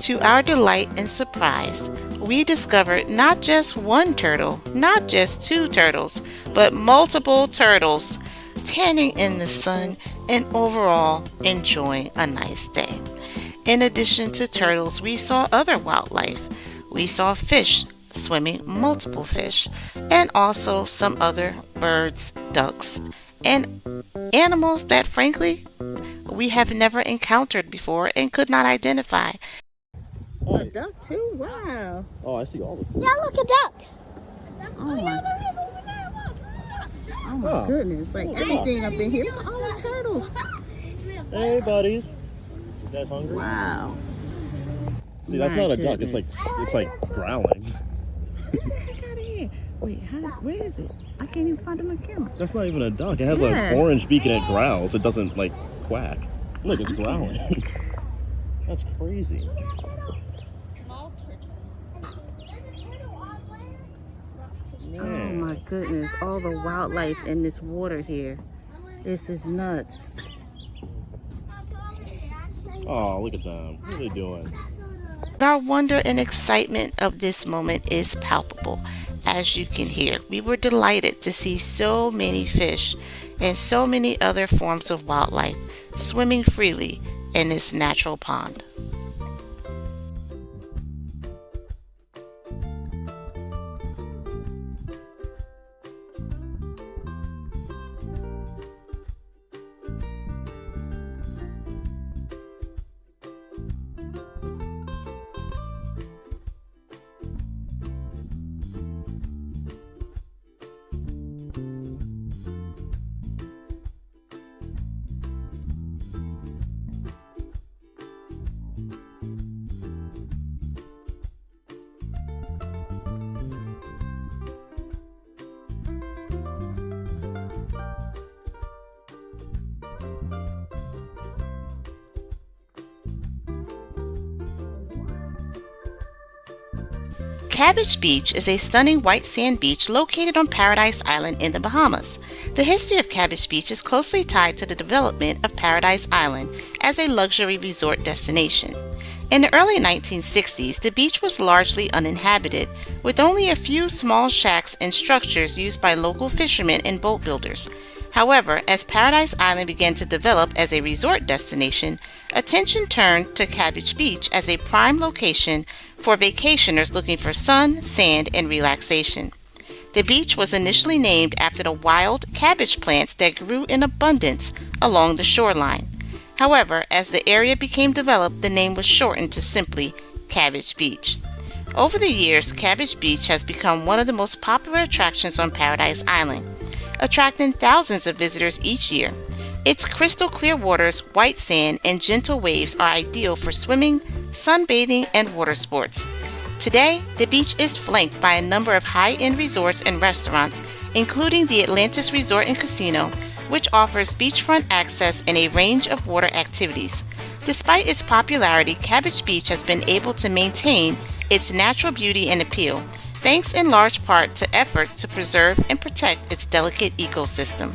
To our delight and surprise, we discovered not just one turtle, not just two turtles, but multiple turtles tanning in the sun and overall enjoying a nice day. In addition to turtles, we saw other wildlife. We saw fish swimming, multiple fish, and also some other birds, ducks, and animals that frankly we have never encountered before and could not identify. A duck too? Wow. Oh, I see all of them. Yeah, look, a duck. Oh my goodness. Like everything up in here. Look at all the turtles. Hey, buddies. You guys hungry? Wow. See, that's My not a duck. goodness. It's like growling. Get the heck out of here. Wait, where is it? I can't even find it on camera. That's not even a duck. It has Yeah. an orange beak and it growls. It doesn't like quack. Look, it's growling. That's crazy. Oh my goodness, all the wildlife in this water here. This is nuts. Oh, look at them. What are they doing? Our wonder and excitement of this moment is palpable, as you can hear. We were delighted to see so many fish and so many other forms of wildlife swimming freely in this natural pond. Cabbage Beach is a stunning white sand beach located on Paradise Island in the Bahamas. The history of Cabbage Beach is closely tied to the development of Paradise Island as a luxury resort destination. In the early 1960s, the beach was largely uninhabited, with only a few small shacks and structures used by local fishermen and boat builders. However, as Paradise Island began to develop as a resort destination, attention turned to Cabbage Beach as a prime location for vacationers looking for sun, sand, and relaxation. The beach was initially named after the wild cabbage plants that grew in abundance along the shoreline. However, as the area became developed, the name was shortened to simply Cabbage Beach. Over the years, Cabbage Beach has become one of the most popular attractions on Paradise Island, attracting thousands of visitors each year. Its crystal clear waters, white sand, and gentle waves are ideal for swimming, sunbathing, and water sports. Today, the beach is flanked by a number of high-end resorts and restaurants, including the Atlantis Resort and Casino, which offers beachfront access and a range of water activities. Despite its popularity, Cabbage Beach has been able to maintain its natural beauty and appeal, thanks in large part to efforts to preserve and protect its delicate ecosystem.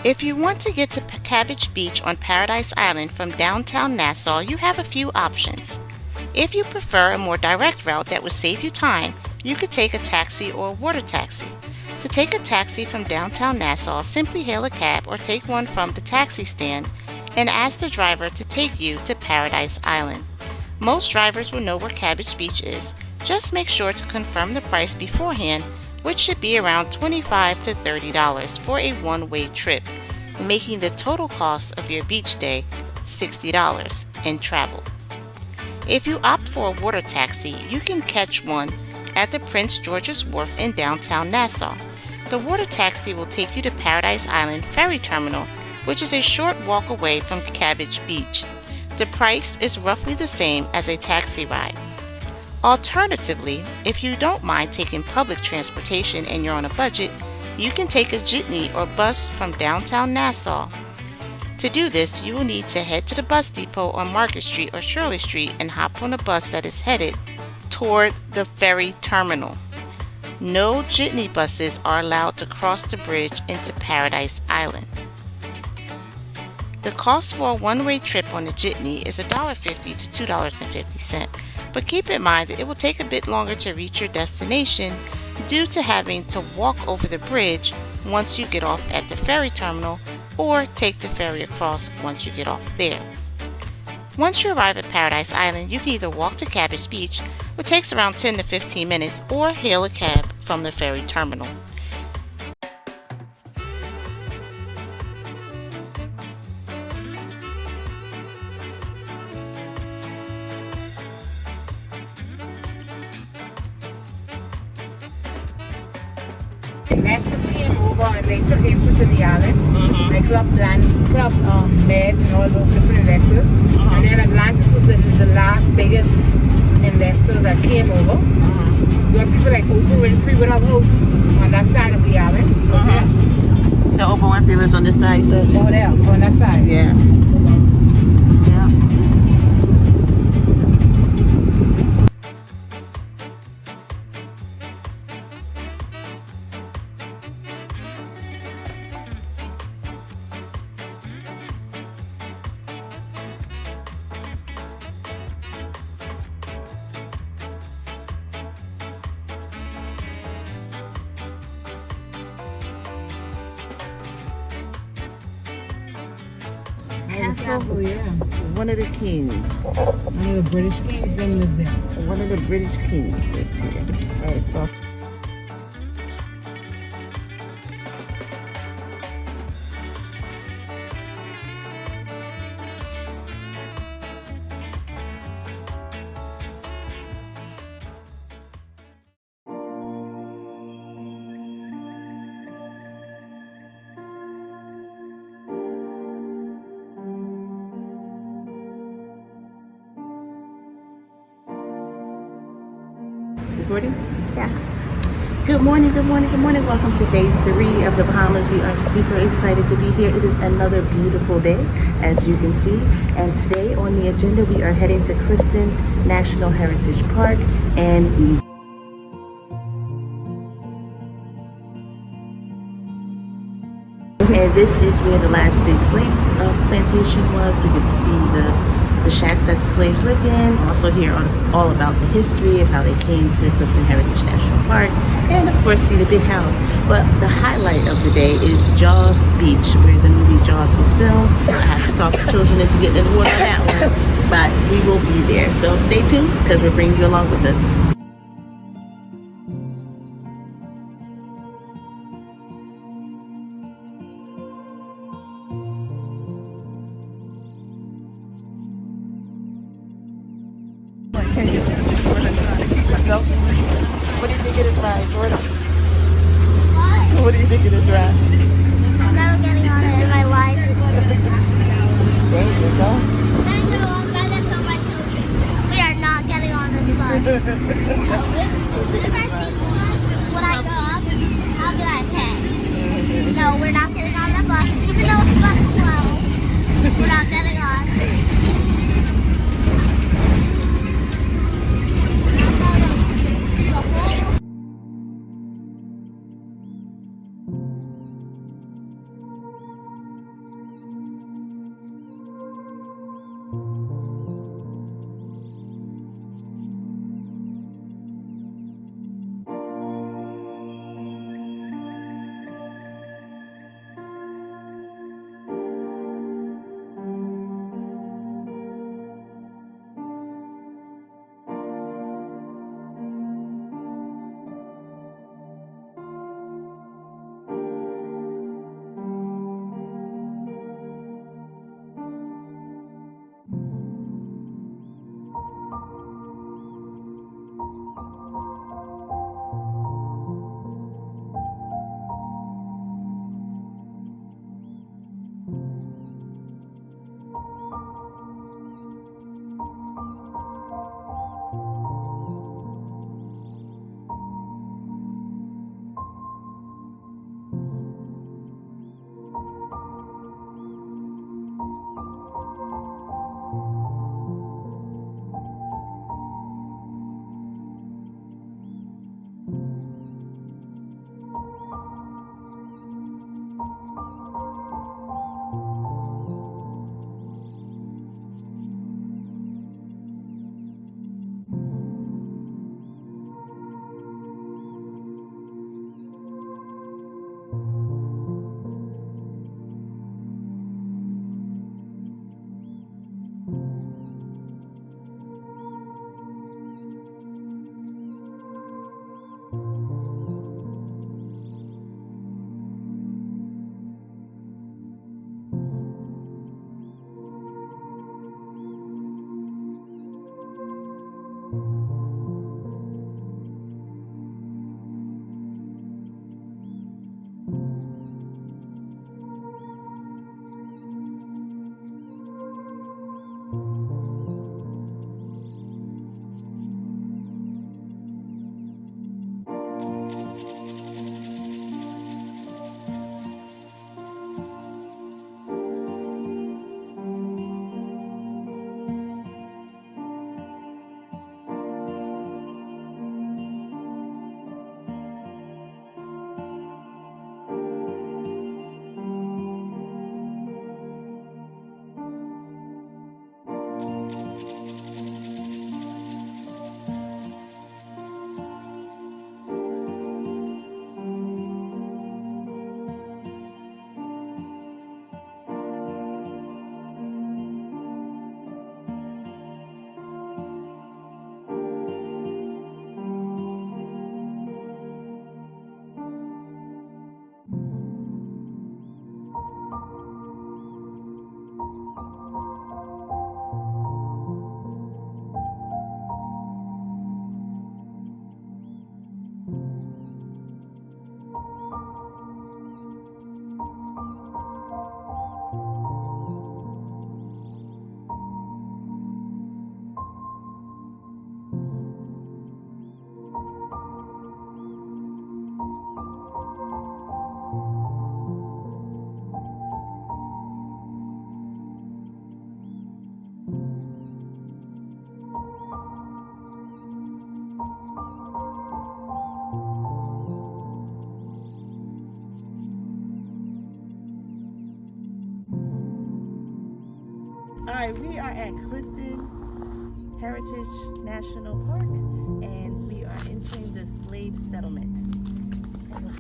If you want to get to Cabbage Beach on Paradise Island from downtown Nassau, you have a few options. If you prefer a more direct route that would save you time, you could take a taxi or a water taxi. To take a taxi from downtown Nassau, simply hail a cab or take one from the taxi stand and ask the driver to take you to Paradise Island. Most drivers will know where Cabbage Beach is. Just make sure to confirm the price beforehand, which should be around $25 to $30 for a one-way trip, making the total cost of your beach day $60 in travel. If you opt for a water taxi, you can catch one at the Prince George's Wharf in downtown Nassau. The water taxi will take you to Paradise Island Ferry Terminal, which is a short walk away from Cabbage Beach. The price is roughly the same as a taxi ride. Alternatively, if you don't mind taking public transportation and you're on a budget, you can take a jitney or bus from downtown Nassau. To do this, you will need to head to the bus depot on Market Street or Shirley Street and hop on a bus that is headed toward the ferry terminal. No jitney buses are allowed to cross the bridge into Paradise Island. The cost for a one-way trip on the jitney is $1.50 to $2.50. But keep in mind that it will take a bit longer to reach your destination due to having to walk over the bridge once you get off at the ferry terminal or take the ferry across once you get off there. Once you arrive at Paradise Island, you can either walk to Cabbage Beach, which takes around 10 to 15 minutes, or hail a cab from the ferry terminal. Investors came over and they took interest in the island. They Club Med and all those different investors. And then Atlantis was the last biggest investor that came over. You have people like Oprah Winfrey with her house on that side of the island. So, So Oprah Winfrey lives on this side, you said? over there, on that side. Yeah. Castle, yeah. One of the kings. One of the British kings, them lived there. One of the British kings lived here. All right, well. Recording? Yeah. Good morning, good morning, good morning. Welcome to day 3 of the Bahamas. We are super excited to be here. It is another beautiful day, as you can see. And today on the agenda, we are heading to Clifton National Heritage Park and Museum. And this is where the last big slave plantation was. We get to see the the shacks that the slaves lived in. Also hear all about the history of how they came to Clifton Heritage National Park, and of course see the big house. But the highlight of the day is Jaws Beach, where the movie Jaws was filmed. I have to talk the children into getting in the water on that one, but we will be there. So stay tuned because we're bringing you along with us. So, what do you think of this ride, Jordan? What do you think of this ride? I'm never getting on it in my life. Dangerous, huh? Then go on by this on my children. We are not getting on this bus. If I see this bus, when I go up, I'll be like, hey, no, we're not getting on the bus. Even though it's bus 12, we're not getting on. All right, we are at Clifton Heritage National Park, and we are entering the slave settlement. Outside.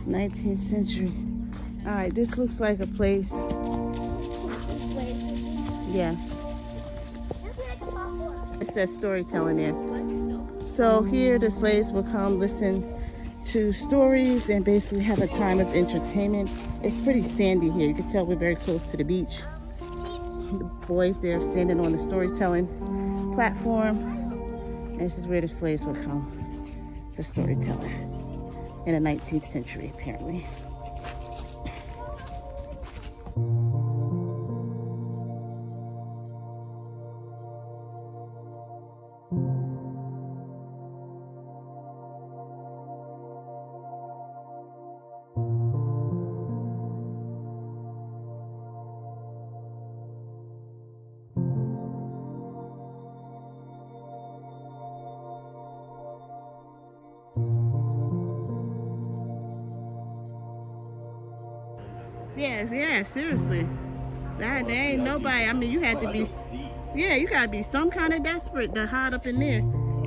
19th century. All right, this looks like a place. This way. Yeah, That's like a popcorn. it says storytelling there. So here the slaves will come listen to stories and basically have a time of entertainment. It's pretty sandy here. You can tell we're very close to the beach. The boys there standing on the storytelling platform. And this is where the slaves would come for storytelling in the 19th century, apparently. Yes, yeah, seriously. There ain't nobody. I mean, you had to be. Yeah, you gotta be some kind of desperate to hide up in there.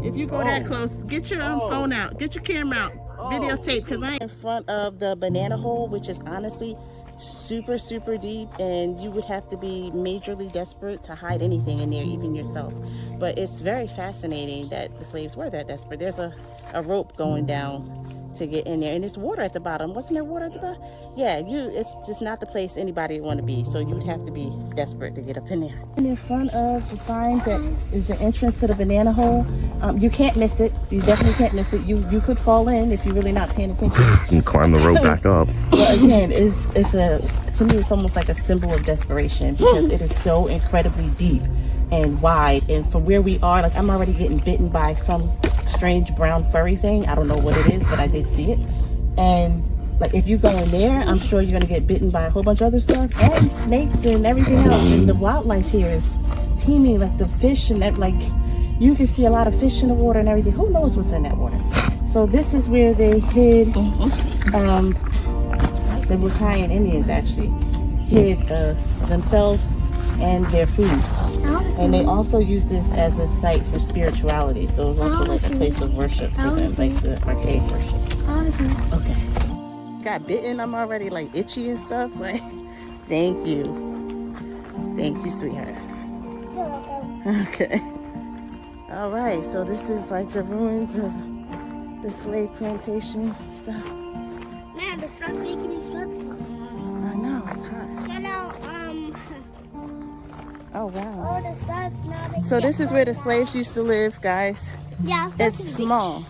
If you go that close, get your phone out, get your camera out, videotape, because I am in front of the banana hole, which is honestly super, super deep, and you would have to be majorly desperate to hide anything in there, even yourself. But it's very fascinating that the slaves were that desperate. There's a rope going down to get in there, and there's water at the bottom. Wasn't there water at the bottom? Yeah, it's just not the place anybody would want to be, so you'd have to be desperate to get up in there. And in front of the sign that is the entrance to the banana hole, you can't miss it. You definitely can't miss it. You could fall in if you're really not paying attention. And climb the rope back up. But again, to me it's almost like a symbol of desperation, because it is so incredibly deep and wide, and from where we are, like, I'm already getting bitten by some strange brown furry thing. I don't know what it is, but I did see it. And like, if you go in there, I'm sure you're gonna get bitten by a whole bunch of other stuff, and snakes and everything else. And the wildlife here is teeming, like the fish and that, like, you can see a lot of fish in the water and everything. Who knows what's in that water? So this is where they hid, the Wakayan Indians actually hid themselves and their food. And they also use this as a site for spirituality. So it's also like a place of worship for them, like the archaic worship. Okay. Got bitten, I'm already like itchy and stuff. Like, thank you. Thank you, sweetheart. Okay. All right, so this is like the ruins of the slave plantations and stuff. Man, the sun's making me sweat. I know, it's hot. You know, Oh, wow. the sun's now. So this is where the slaves used to live, guys. Yeah, It's small.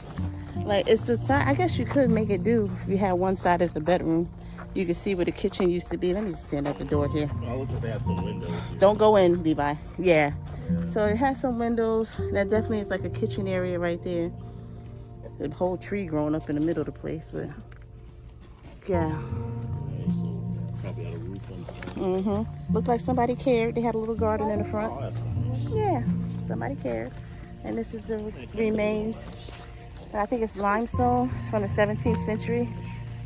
Like, it's the side, I guess you could make it do if you had one side as a bedroom. You can see where the kitchen used to be. Let me just stand at the door here. Oh, it looks like they have some windows. Don't go in, Levi. Yeah. So it has some windows. That definitely is like a kitchen area right there. The whole tree growing up in the middle of the place, but yeah. Probably had a roof on top. Looked like somebody cared. They had a little garden in the front. Oh, that's nice. Yeah, somebody cared. And this is the remains. I think it's limestone. It's from the 17th century.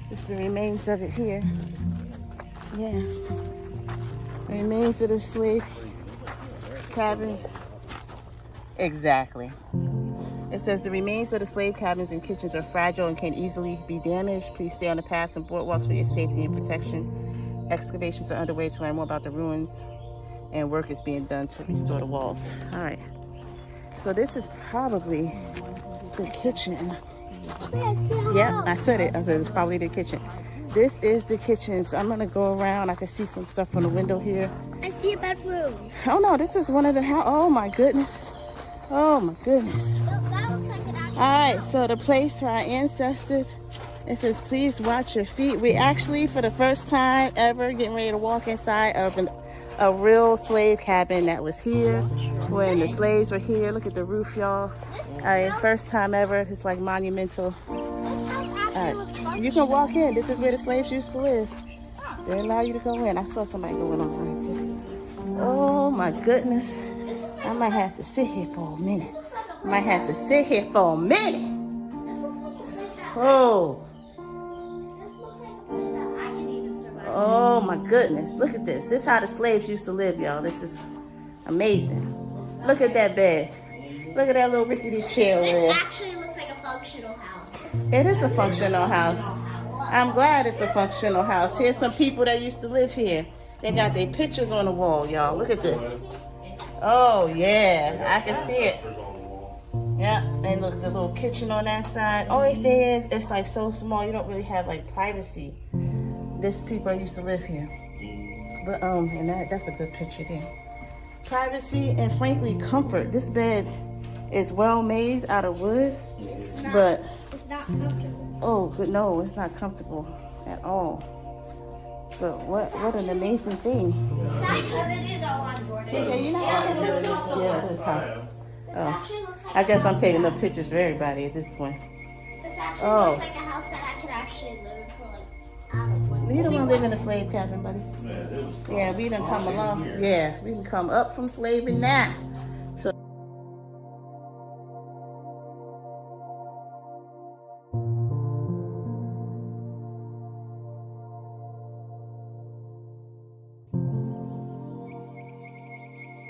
This is the remains of it here. Yeah. The remains of the slave cabins. Exactly. It says the remains of the slave cabins and kitchens are fragile and can easily be damaged. Please stay on the paths and boardwalks for your safety and protection. Excavations are underway to learn more about the ruins, and work is being done to restore the walls. All right. So this is probably the kitchen. Yep, I said it. I said it's probably the kitchen. This is the kitchen. So I'm gonna go around. I can see some stuff from the window here. I see a bedroom. Oh no, this is one of the house. Oh my goodness. Oh my goodness. That looks like an actual All right, so the place where our ancestors It says, please watch your feet. We actually, for the first time ever, getting ready to walk inside of a real slave cabin that was here when the slaves were here. Look at the roof, y'all. First time ever. It's like monumental. This house actually looks fun. You can walk in. This is where the slaves used to live. They allow you to go in. I saw somebody going online too. Oh my goodness. I might have to sit here for a minute. Might have to sit here for a minute. Oh. This looks like a place that I can even survive. Oh my goodness. Look at this. This is how the slaves used to live, y'all. This is amazing. Look at that bed. Look at that little rickety chair over This there. actually looks like a functional house. It is a functional house. I'm glad it's a functional house. Here's some people that used to live here. They got their pictures on the wall, y'all. Look at this. Oh yeah, I can see it. Yeah, and look, the little kitchen on that side. Only thing is, it's like so small, you don't really have like privacy. This people used to live here. But and that's a good picture there. Privacy and frankly comfort. This bed is well made out of wood, but It's not comfortable. oh, but no, it's not comfortable at all. But what an amazing thing. It's actually on board. Yeah, you know, yeah, it's hot. This actually looks like I guess I'm taking up pictures for everybody at this point. This actually Oh. looks like a house that I could actually live for like I don't know. You don't want to live in a slave cabin, buddy. Yeah, we done come along. Yeah, we can come up from slavery now. So.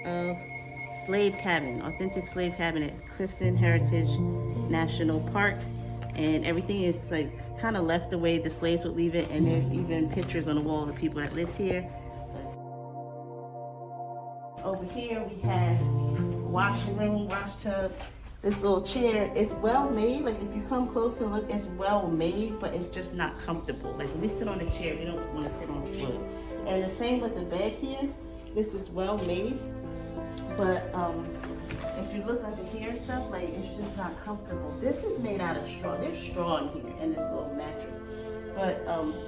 Of slave cabin, authentic slave cabin at Clifton Heritage National Park, and everything is like kind of left the way the slaves would leave it, and there's even pictures on the wall of the people that lived here. So, over here we have washing room, wash tub. This little chair is well made. Like if you come close and look, it's well made, but it's just not comfortable. Like when we sit on the chair, we don't want to sit on the wood. And the same with the bed here. This is well made. But if you look under here and stuff, like it's just not comfortable. This is made out of straw. There's straw in here and this little mattress. But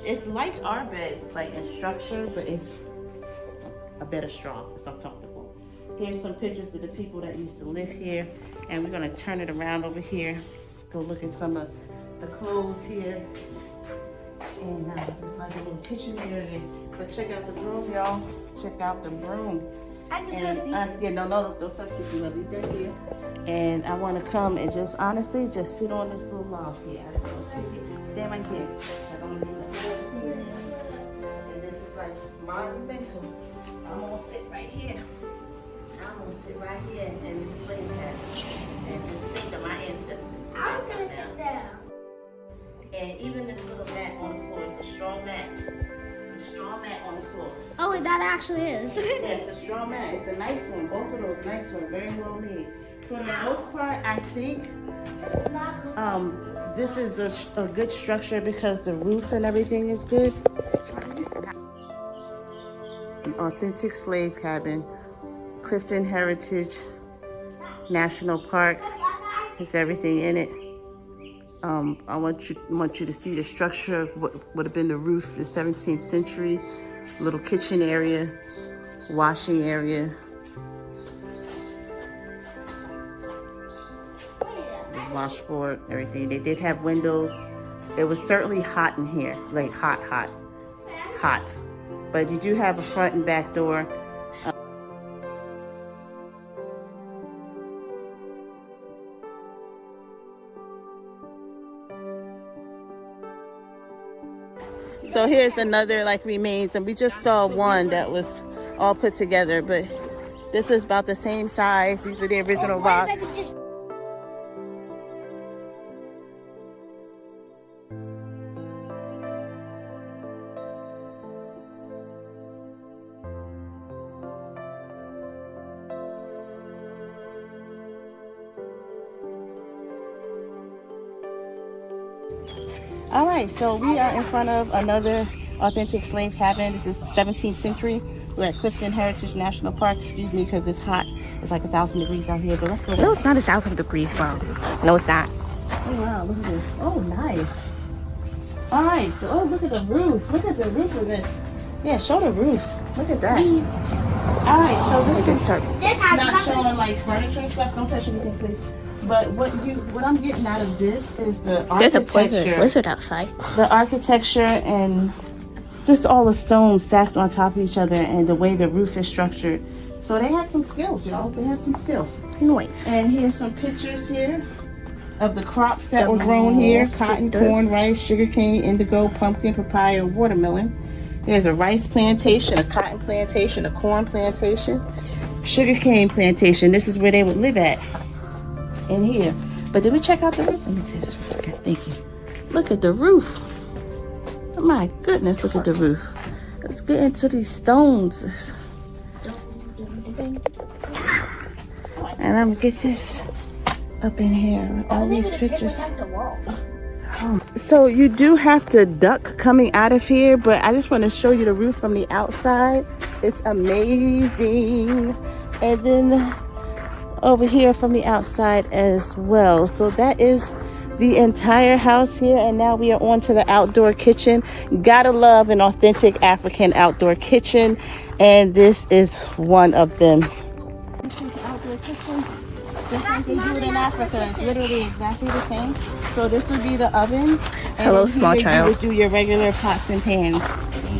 it's like our beds, like in structure, but it's a bed of straw. It's uncomfortable. Here's some pictures of the people that used to live here, and we're gonna turn it around over here. Go look at some of the clothes here, and just like a little kitchen area. But check out the broom, y'all. Check out the broom. I just And don't start speaking, love. Leave that here. And I want to come and just honestly just sit on this little log here. I just want to sit here. Stand right there. I don't need to see it. And this is like monumental. I'm gonna sit right here. I'm gonna sit right here in this slave cabin and just think of my ancestors. I was gonna sit down. And even this little mat on the floor is a straw mat. A straw mat on the floor. Oh, that actually is. Yes, a straw mat. It's a nice one. Both of those nice ones, very well made. For the most part, I think this is a good structure because the roof and everything is good. An authentic slave cabin, Clifton Heritage National Park. There's everything in it. I want you to see the structure of what would have been the roof, the 17th century. Little kitchen area, washing area. Washboard, everything. They did have windows. It was certainly hot in here, like hot. But you do have a front and back door. So here's another like remains, and we just saw one that was all put together, but this is about the same size. These are the original rocks. All right, so we are in front of another authentic slave cabin. This is the 17th century. We're at Clifton Heritage National Park. Excuse me, because it's hot. It's like 1,000 degrees out here, but let's look. No, it's not 1,000 degrees, Mom. No, it's not. Oh, wow, look at this. Oh, nice. All right, so look at the roof. Look at the roof of this. Yeah, show the roof. Look at that. All right, so this is not showing like furniture and stuff. Don't touch anything, please. But what I'm getting out of this is the architecture. lizard outside. The architecture and just all the stones stacked on top of each other and the way the roof is structured. So they had some skills, y'all. They had some skills. Nice. And here's some pictures here of the crops that were grown here: cotton, corn, rice, sugarcane, indigo, pumpkin, papaya, and watermelon. There's a rice plantation, a cotton plantation, a corn plantation, sugarcane plantation. This is where they would live at in here. But did we check out the roof? Let me see this roof again. Thank you. Look at the roof. Oh my goodness, look at the roof. Let's get into these stones. And I'm gonna get this up in here. All these pictures. So you do have to duck coming out of here, but I just want to show you the roof from the outside. It's amazing. And then over here from the outside as well. So that is the entire house here, and now we are on to the outdoor kitchen. Gotta love an authentic African outdoor kitchen, and this is one of them. This is the outdoor kitchen. Just like they do it in Africa. It's literally exactly the same. So this would be the oven. And Hello, small child. You would do your regular pots and pans.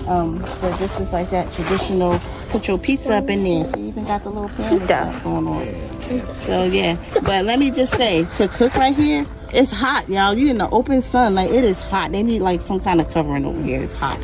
But this is like that traditional, put your pizza up in there. So you even got the little pan stuff going on. So yeah, but let me just say, to cook right here, it's hot, y'all. You in the open sun, like it is hot. They need like some kind of covering over here. It's hot.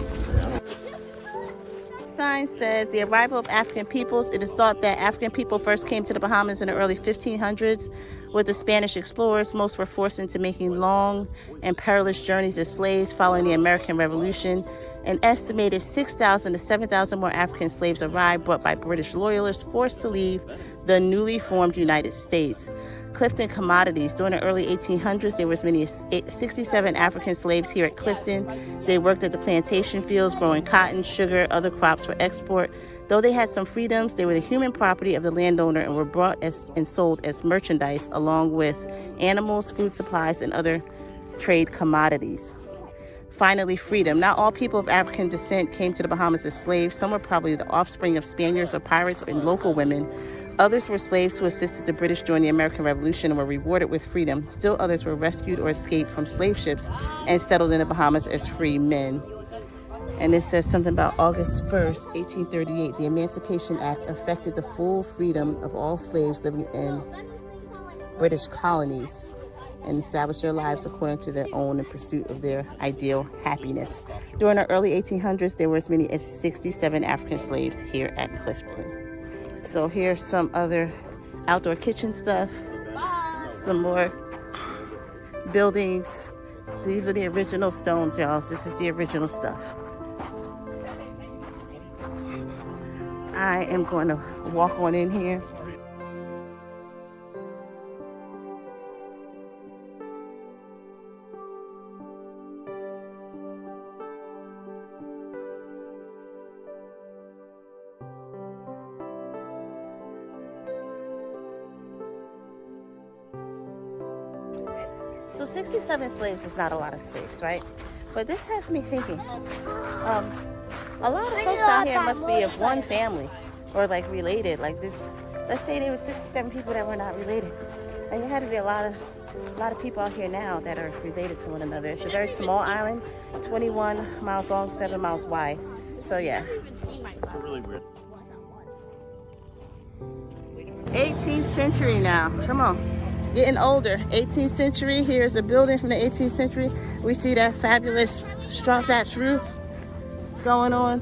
Sign says the arrival of African peoples. It is thought that African people first came to the Bahamas in the early 1500s with the Spanish explorers. Most were forced into making long and perilous journeys as slaves following the American Revolution. An estimated 6,000 to 7,000 more African slaves arrived, brought by British loyalists forced to leave the newly formed United States. Clifton Commodities. During the early 1800s, there were as many as 67 African slaves here at Clifton. They worked at the plantation fields, growing cotton, sugar, other crops for export. Though they had some freedoms, they were the human property of the landowner and were brought and sold as merchandise, along with animals, food supplies, and other trade commodities. Finally, freedom. Not all people of African descent came to the Bahamas as slaves. Some were probably the offspring of Spaniards or pirates and local women. Others were slaves who assisted the British during the American Revolution and were rewarded with freedom. Still others were rescued or escaped from slave ships and settled in the Bahamas as free men. And it says something about August 1st, 1838. The Emancipation Act affected the full freedom of all slaves living in British colonies and established their lives according to their own in pursuit of their ideal happiness. During the early 1800s, there were as many as 67 African slaves here at Clifton. So here's some other outdoor kitchen stuff, some more buildings. These are the original stones, y'all. This is the original stuff. I am going to walk on in here. So 67 slaves is not a lot of slaves, right? But this has me thinking. A lot of folks out here must be of one family or like related. Like this, let's say there were 67 people that were not related. And there had to be a lot of people out here now that are related to one another. It's a very small island, 21 miles long, 7 miles wide. So yeah. Really weird. 18th century now, come on. Getting older. 18th century. Here's a building from the 18th century. We see that fabulous straw thatch roof going on.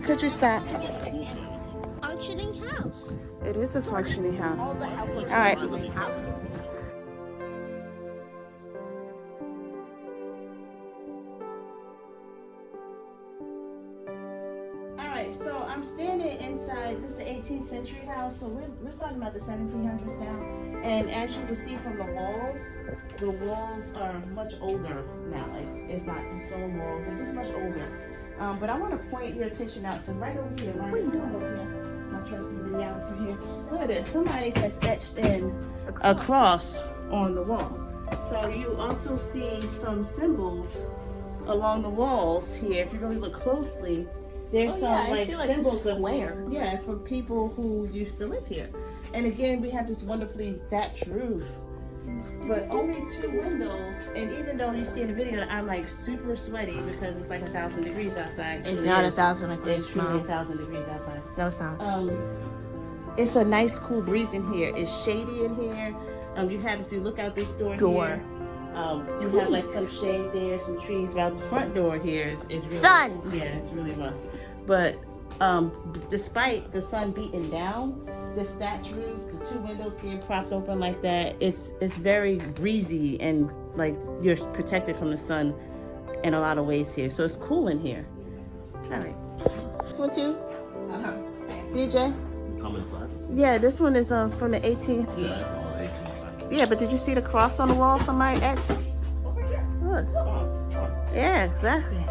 Could you stop? Functioning house. It is a functioning house. All right. So I'm standing inside this is the 18th century house. So we're talking about the 1700s now. And as you can see from the walls are much older now. Like it's not the stone walls, they're just much older. But I want to point your attention out to right over here. What are you doing over here? My trusty videographer here. Look at this. Somebody has etched in a cross on the wall. So you also see some symbols along the walls here. If you really look closely, there's some like symbols of from people who used to live here. And again, we have this wonderfully thatched roof, but only 2 windows. And even though you see in the video that I'm like super sweaty because it's like 1,000 degrees outside. It's not 1,000 degrees, It's truly Mom. 1,000 degrees outside. No, it's not. It's a nice cool breeze in here. It's shady in here. You have, if you look out this door. Here, you have like some shade there, some trees. About the front door here is really, Sun. Yeah, it's really rough. But despite the sun beating down, the thatched roof, the 2 windows being propped open like that, it's very breezy and like you're protected from the sun in a lot of ways here. So it's cool in here. All right. This one too? DJ? Come inside. Yeah, this one is from the 18th. Yeah, it's 18th. Yeah, but did you see the cross on the wall somebody etched? Over here. Look. Yeah, exactly.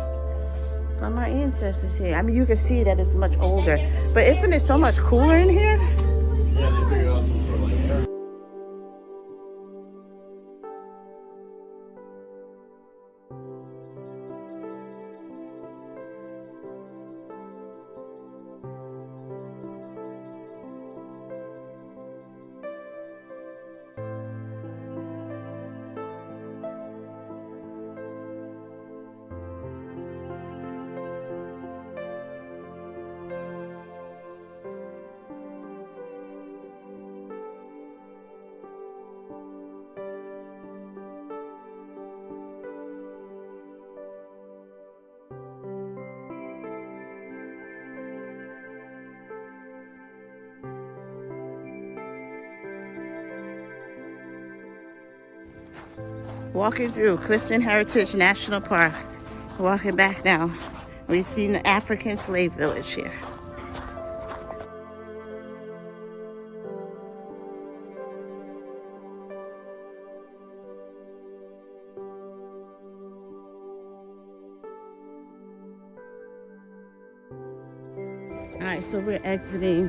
From our ancestors here. I mean, you can see that it's much older. But isn't it so much cooler in here? Yeah, they figured out some sort of like air. Walking through Clifton Heritage National Park. Walking back now. We've seen the African slave village here. All right, so we're exiting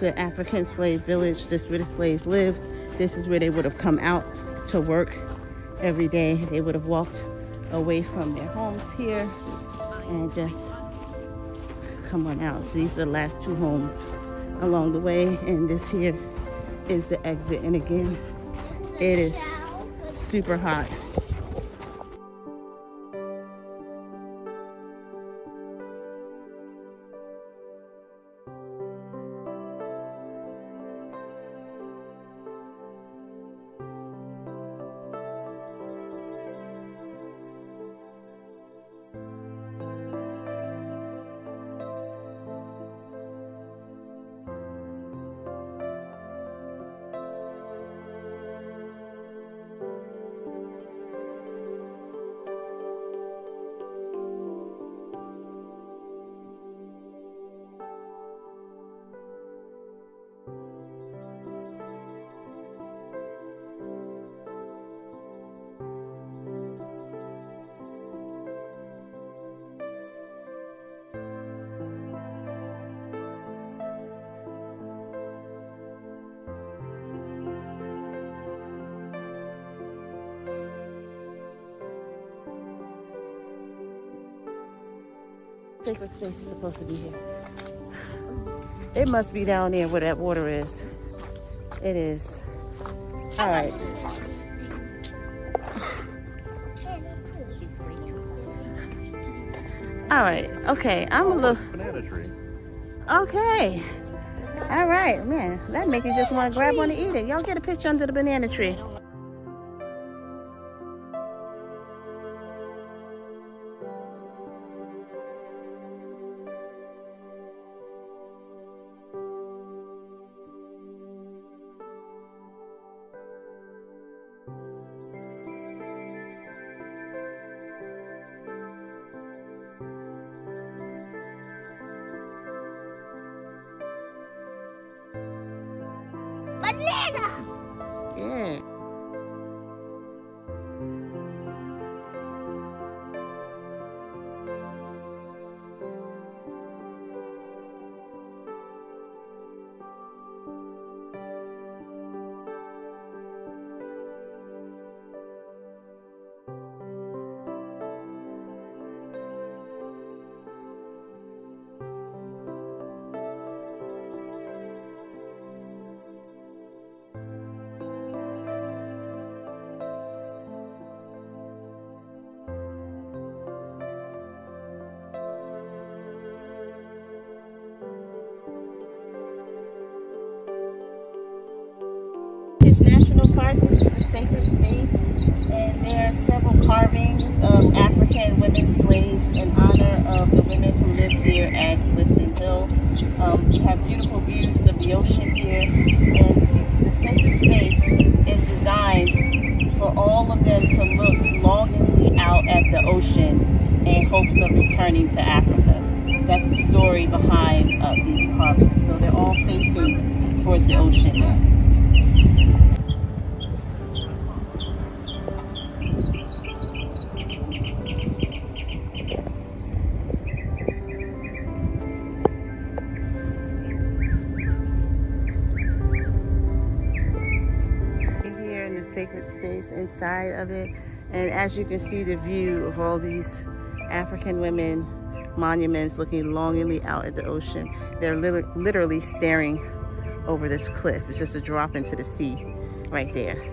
the African slave village. This is where the slaves lived. This is where they would have come out to work every day. They would have walked away from their homes here and just come on out. So these are the last 2 homes along the way, and this here is the exit. And again, it is super hot. Sacred space is supposed to be here. It must be down there where that water is. It is. All right. All right. Okay. I'm a little. Banana tree. Okay. All right, man. That make you just want to grab one and eat it. Y'all get a picture under the banana tree. Banana! Yeah. Heritage National Park. This is the sacred space, and there are several carvings of African women slaves in honor of the women who lived here at Clifton Hill. We have beautiful views of the ocean here, and the sacred space is designed for all of them to look longingly out at the ocean in hopes of returning to Africa. That's the story behind these carvings. So they're all facing towards the ocean there. Here in the sacred space inside of it, and as you can see, the view of all these African women monuments looking longingly out at the ocean. They're literally staring over this cliff. It's just a drop into the sea right there.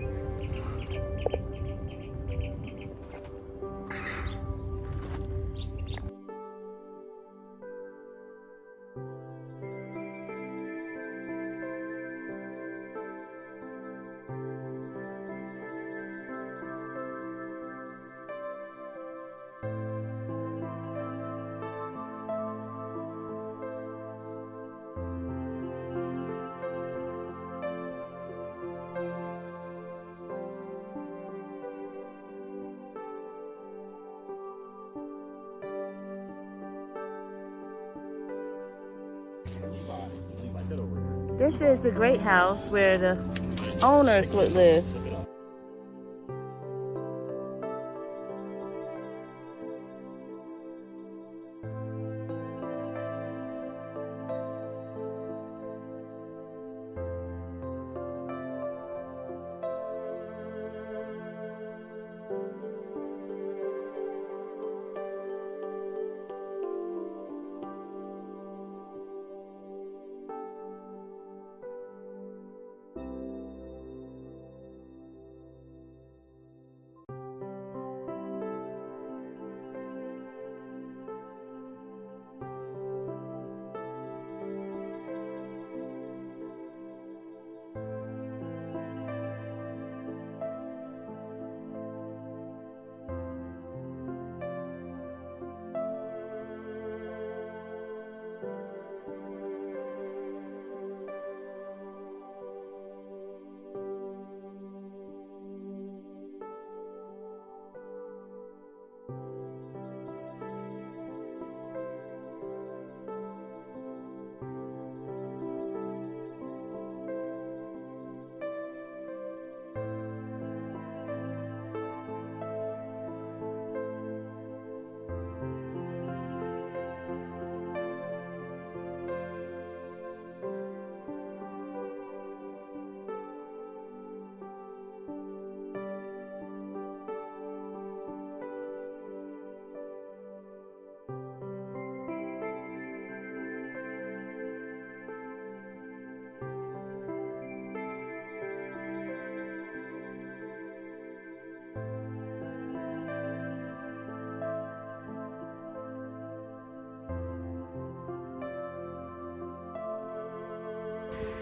This is the great house where the owners would live.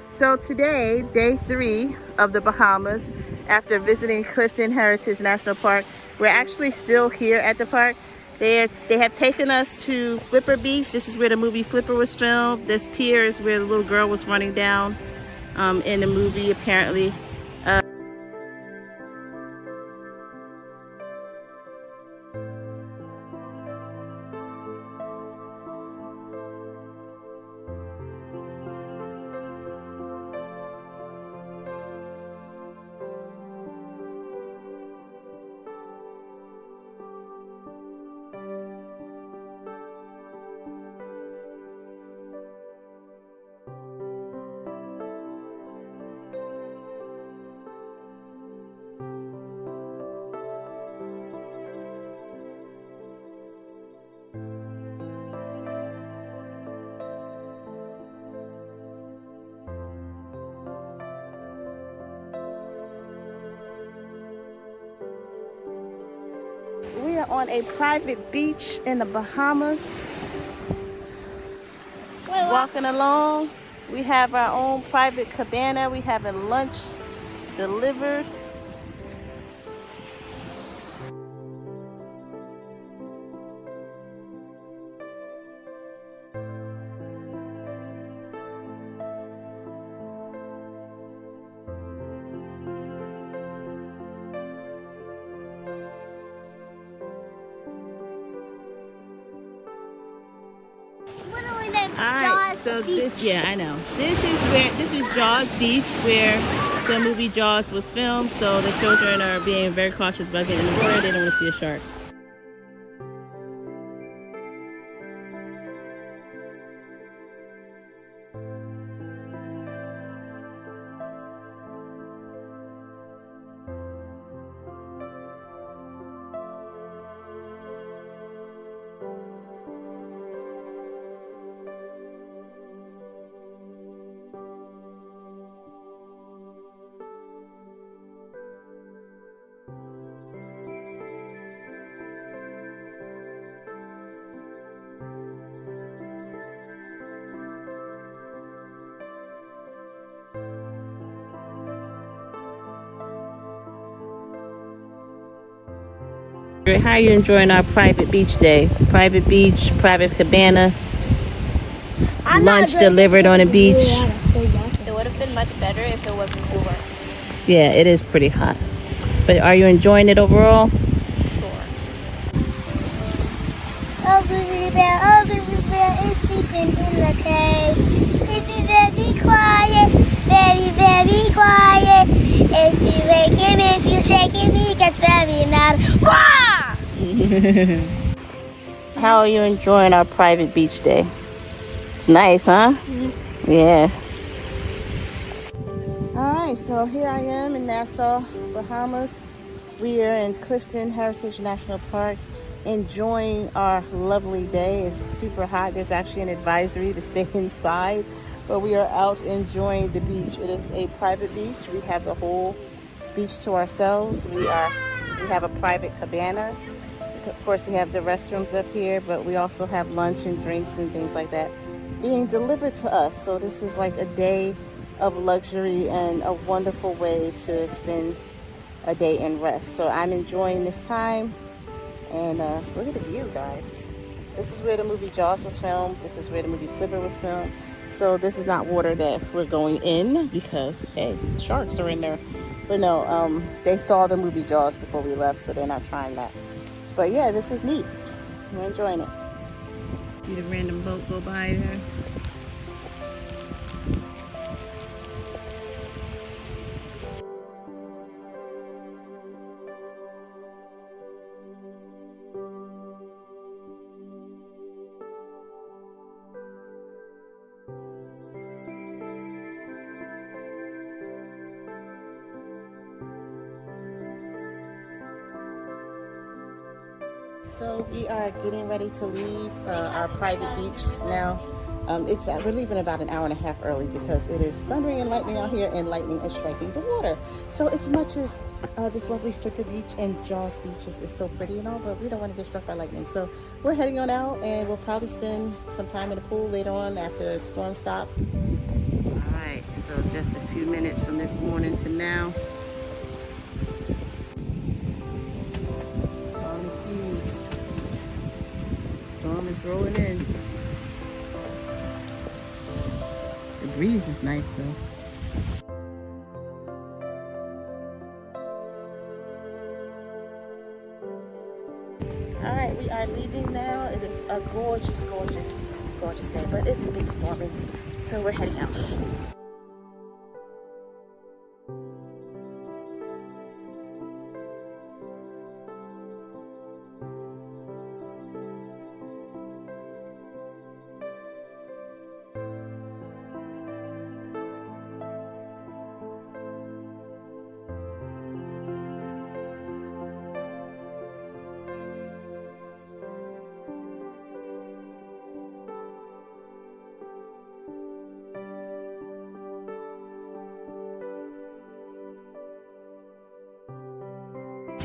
So today, day 3 of the Bahamas, after visiting Clifton Heritage National Park, we're actually still here at the park. They have taken us to Flipper Beach. This is where the movie Flipper was filmed. This pier is where the little girl was running down in the movie, apparently. We are on a private beach in the Bahamas. Walking along, we have our own private cabana. We having lunch delivered. Literally named Alright, Jaws so Beach. this, I know. This is Jaws Beach where the movie Jaws was filmed. So the children are being very cautious about getting in the water. They don't want to see a shark. How are you enjoying our private beach day? Private beach, private cabana, lunch delivered on a beach. It would have been much better if it wasn't cooler. Yeah, it is pretty hot. But are you enjoying it overall? Oh, Grizzly Bear is sleeping in the cave. Please be very quiet, very, very quiet. If you wake him, if you shake him, he gets very mad. Wah! How are you enjoying our private beach day? It's nice, huh? Yeah. All right, so here I am in Nassau, Bahamas. We are in Clifton Heritage National Park, enjoying our lovely day. It's super hot. There's actually an advisory to stay inside, but we are out enjoying the beach. It is a private beach. We have the whole beach to ourselves. We have a private cabana. Of course, we have the restrooms up here, but we also have lunch and drinks and things like that being delivered to us. So this is like a day of luxury and a wonderful way to spend a day in rest. So I'm enjoying this time. And look at the view, guys. This is where the movie Jaws was filmed. This is where the movie Flipper was filmed. So this is not water that we're going in because, hey, sharks are in there. But no, they saw the movie Jaws before we left, so they're not trying that. But yeah, this is neat. We're enjoying it. See the random boat go by there? So we are getting ready to leave our private beach now. We're leaving about an hour and a half early because it is thundering and lightning out here, and lightning is striking the water. So as much as this lovely Flipper Beach and Jaws Beach is so pretty and all, but we don't want to get struck by lightning. So we're heading on out, and we'll probably spend some time in the pool later on after the storm stops. All right, so just a few minutes from this morning to now. Stormy seas. Storm is rolling in. The breeze is nice though. All right, we are leaving now. It is a gorgeous, gorgeous, gorgeous day, but it's a bit stormy, so we're heading out.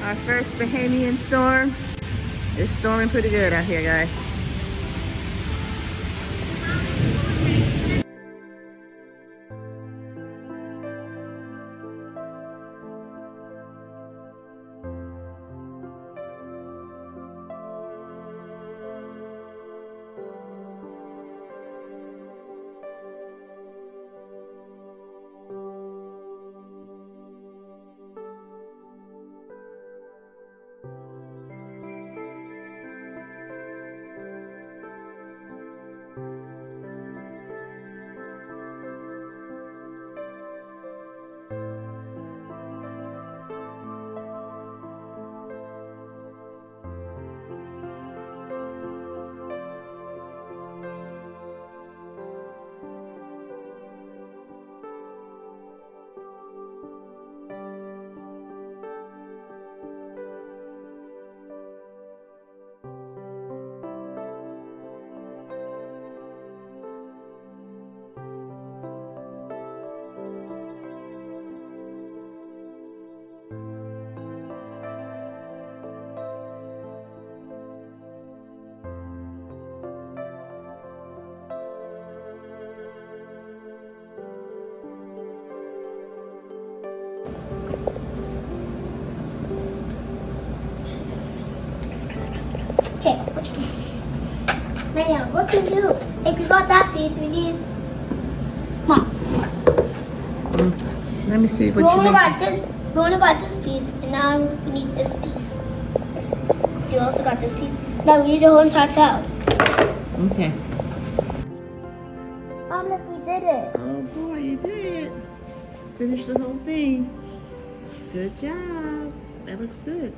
Our first Bahamian storm. It's storming pretty good out here, guys. Okay, which piece? Man, what to do? If you got that piece, we need. Mom, Let me see we what you only make. got this. We only got this piece, and now we need this piece. You also got this piece. Now we need the whole entire salad. Okay. Mom, look, we did it. Oh boy, you did. Finish the whole thing. Good job. That looks good.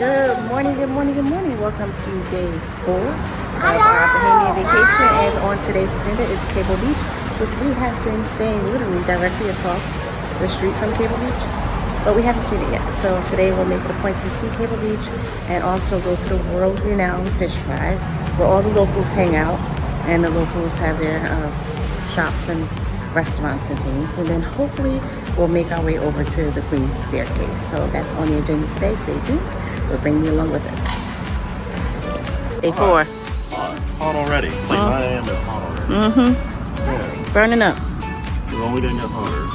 Good morning, good morning, good morning. Welcome to day 4 of our Bahamian vacation. And on today's agenda is Cable Beach, which we have been staying literally directly across the street from Cable Beach, but we haven't seen it yet. So today we'll make it a point to see Cable Beach and also go to the world-renowned fish fry, where all the locals hang out and the locals have their shops and restaurants and things. And then hopefully we'll make our way over to the Queen's Staircase. So that's on the agenda today. Stay tuned. We'll bring you along with us. Day 4. Hot already. It's like 9 a.m. It's hot already. Yeah. Burning up. Well, we didn't get hotter.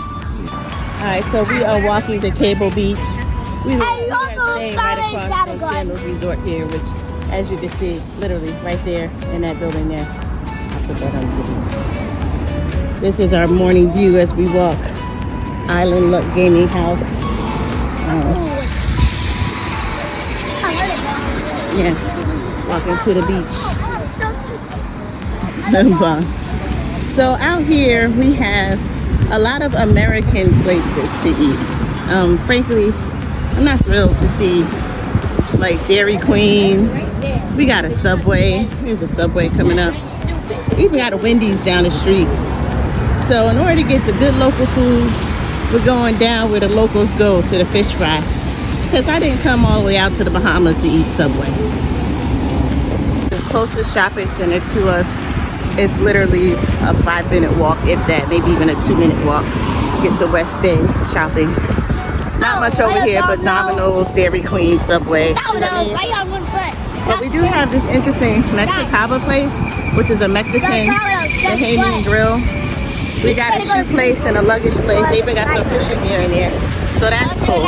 Alright, so we are walking to Cable Beach. We you are also staying got right a across shadow from gun. Sandals Resort here, which, as you can see, literally right there in that building there. I'll put that on the video. This is our morning view as we walk. Island Luck Gaming House. Yeah, walking to the beach. So out here we have a lot of American places to eat. Frankly, I'm not thrilled to see like Dairy Queen. We got a Subway. There's a Subway coming up. We even got a Wendy's down the street. So in order to get the good local food, we're going down where the locals go to the fish fry. Because I didn't come all the way out to the Bahamas to eat Subway. The closest shopping center to us is literally a 5-minute walk, if that, maybe even a 2-minute walk. Get to West Bay shopping. Not much over here, but Domino's, Dairy Queen, Subway. But we do have this interesting Mexicaba place, which is a Mexican Bahamian grill. We got a shoe place and a luggage place. They even got some fishing gear in there. So that's cool.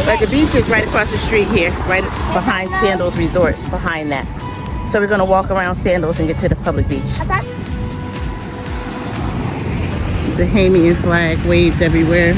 But the beach is right across the street here, right behind Sandals Resorts, behind that. So we're gonna walk around Sandals and get to the public beach. The Bahamian flag waves everywhere.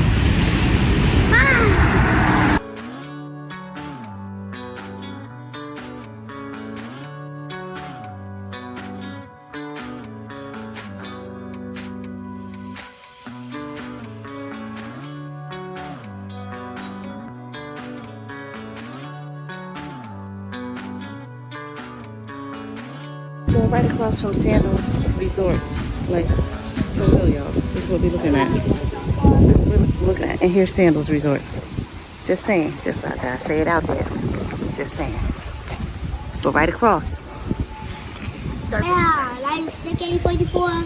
So right across from Sandals Resort, like for real, y'all. This is what we're looking at. This is what we're looking at. And here's Sandals Resort. Just saying. Just about that. Say it out there. Just saying. Go right across. Yeah, like AK-44.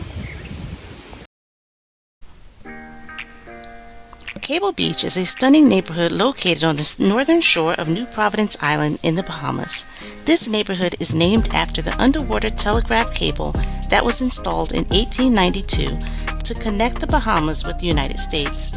Cable Beach is a stunning neighborhood located on the northern shore of New Providence Island in the Bahamas. This neighborhood is named after the underwater telegraph cable that was installed in 1892 to connect the Bahamas with the United States.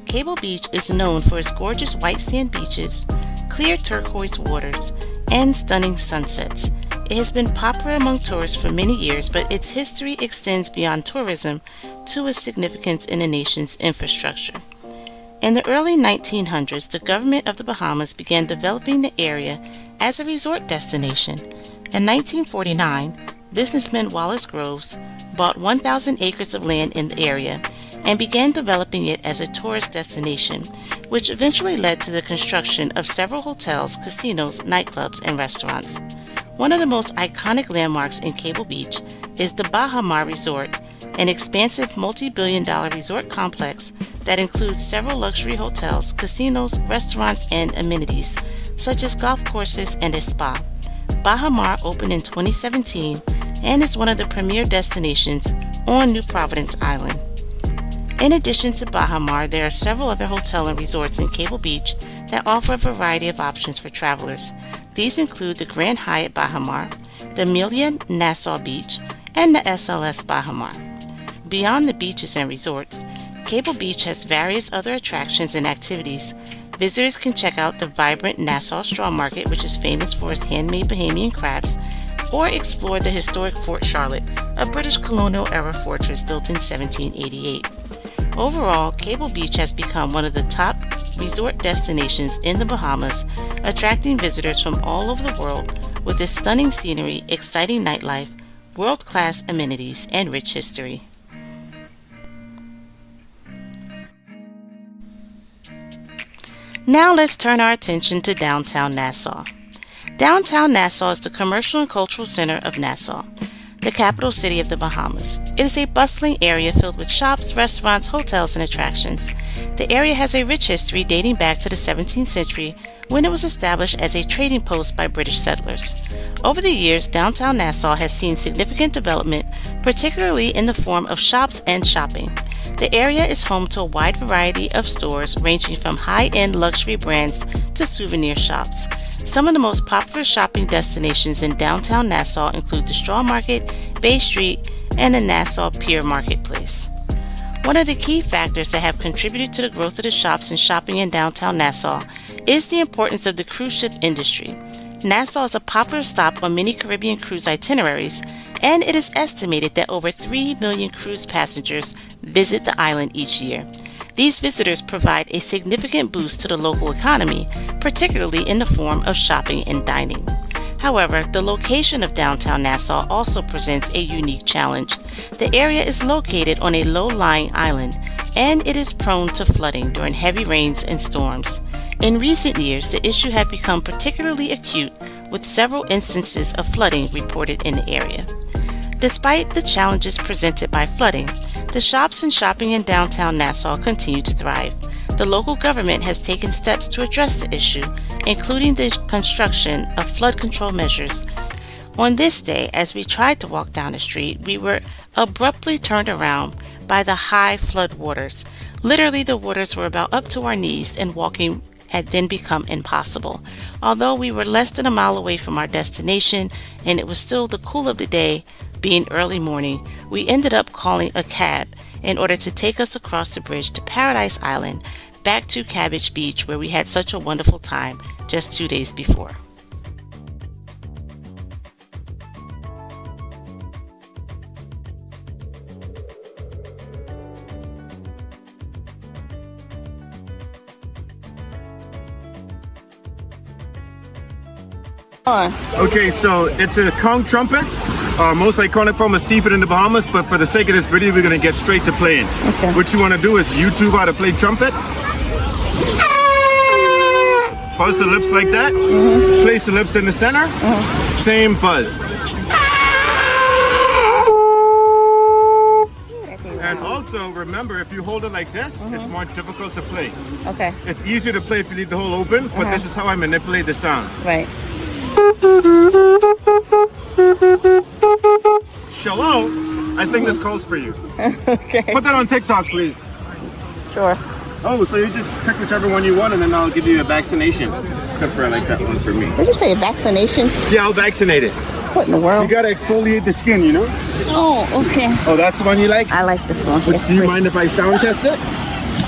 Cable Beach is known for its gorgeous white sand beaches, clear turquoise waters, and stunning sunsets. It has been popular among tourists for many years, but its history extends beyond tourism to its significance in the nation's infrastructure. In the early 1900s, the government of the Bahamas began developing the area as a resort destination. In 1949, businessman Wallace Groves bought 1,000 acres of land in the area and began developing it as a tourist destination, which eventually led to the construction of several hotels, casinos, nightclubs, and restaurants. One of the most iconic landmarks in Cable Beach is the Baha Mar Resort, an expansive multi-billion-dollar resort complex that includes several luxury hotels, casinos, restaurants, and amenities, such as golf courses and a spa. Baha Mar opened in 2017 and is one of the premier destinations on New Providence Island. In addition to Baha Mar, there are several other hotels and resorts in Cable Beach that offer a variety of options for travelers. These include the Grand Hyatt Baha Mar, the Amelia Nassau Beach, and the SLS Baha Mar. Beyond the beaches and resorts, Cable Beach has various other attractions and activities. Visitors can check out the vibrant Nassau Straw Market, which is famous for its handmade Bahamian crafts, or explore the historic Fort Charlotte, a British colonial-era fortress built in 1788. Overall, Cable Beach has become one of the top resort destinations in the Bahamas, attracting visitors from all over the world with its stunning scenery, exciting nightlife, world-class amenities, and rich history. Now let's turn our attention to downtown Nassau. Downtown Nassau is the commercial and cultural center of Nassau, the capital city of the Bahamas. It is a bustling area filled with shops, restaurants, hotels, and attractions. The area has a rich history dating back to the 17th century when it was established as a trading post by British settlers. Over the years, downtown Nassau has seen significant development, particularly in the form of shops and shopping. The area is home to a wide variety of stores ranging from high-end luxury brands to souvenir shops. Some of the most popular shopping destinations in downtown Nassau include the Straw Market, Bay Street, and the Nassau Pier Marketplace. One of the key factors that have contributed to the growth of the shops and shopping in downtown Nassau is the importance of the cruise ship industry. Nassau is a popular stop on many Caribbean cruise itineraries, and it is estimated that over 3 million cruise passengers visit the island each year. These visitors provide a significant boost to the local economy, particularly in the form of shopping and dining. However, the location of downtown Nassau also presents a unique challenge. The area is located on a low-lying island, and it is prone to flooding during heavy rains and storms. In recent years, the issue has become particularly acute, with several instances of flooding reported in the area. Despite the challenges presented by flooding, the shops and shopping in downtown Nassau continue to thrive. The local government has taken steps to address the issue, including the construction of flood control measures. On this day, as we tried to walk down the street, we were abruptly turned around by the high flood waters. Literally, the waters were about up to our knees, and walking had then become impossible. Although we were less than a mile away from our destination and it was still the cool of the day, being early morning, we ended up calling a cab in order to take us across the bridge to Paradise Island, back to Cabbage Beach, where we had such a wonderful time just 2 days before. Okay, so it's a conch trumpet, most iconic form of seafood in the Bahamas, but for the sake of this video, we're gonna get straight to playing. Okay. What you wanna do is YouTube how to play trumpet. Buzz the lips like that. Place the lips in the center. Same buzz. And also remember, if you hold it like this, it's more difficult to play. Okay. It's easier to play if you leave the hole open, but this is how I manipulate the sounds. Right. Shallow, I think this calls for you. Okay. Put that on TikTok, please. Sure. Oh, so you just pick whichever one you want, and then I'll give you a vaccination. Except for I like that one for me. Did you say a vaccination? Yeah, I'll vaccinate it. What in the You world? gotta exfoliate the skin, you know? Oh, okay. Oh, that's the one you like? I like this one. But do you mind if I sound test it?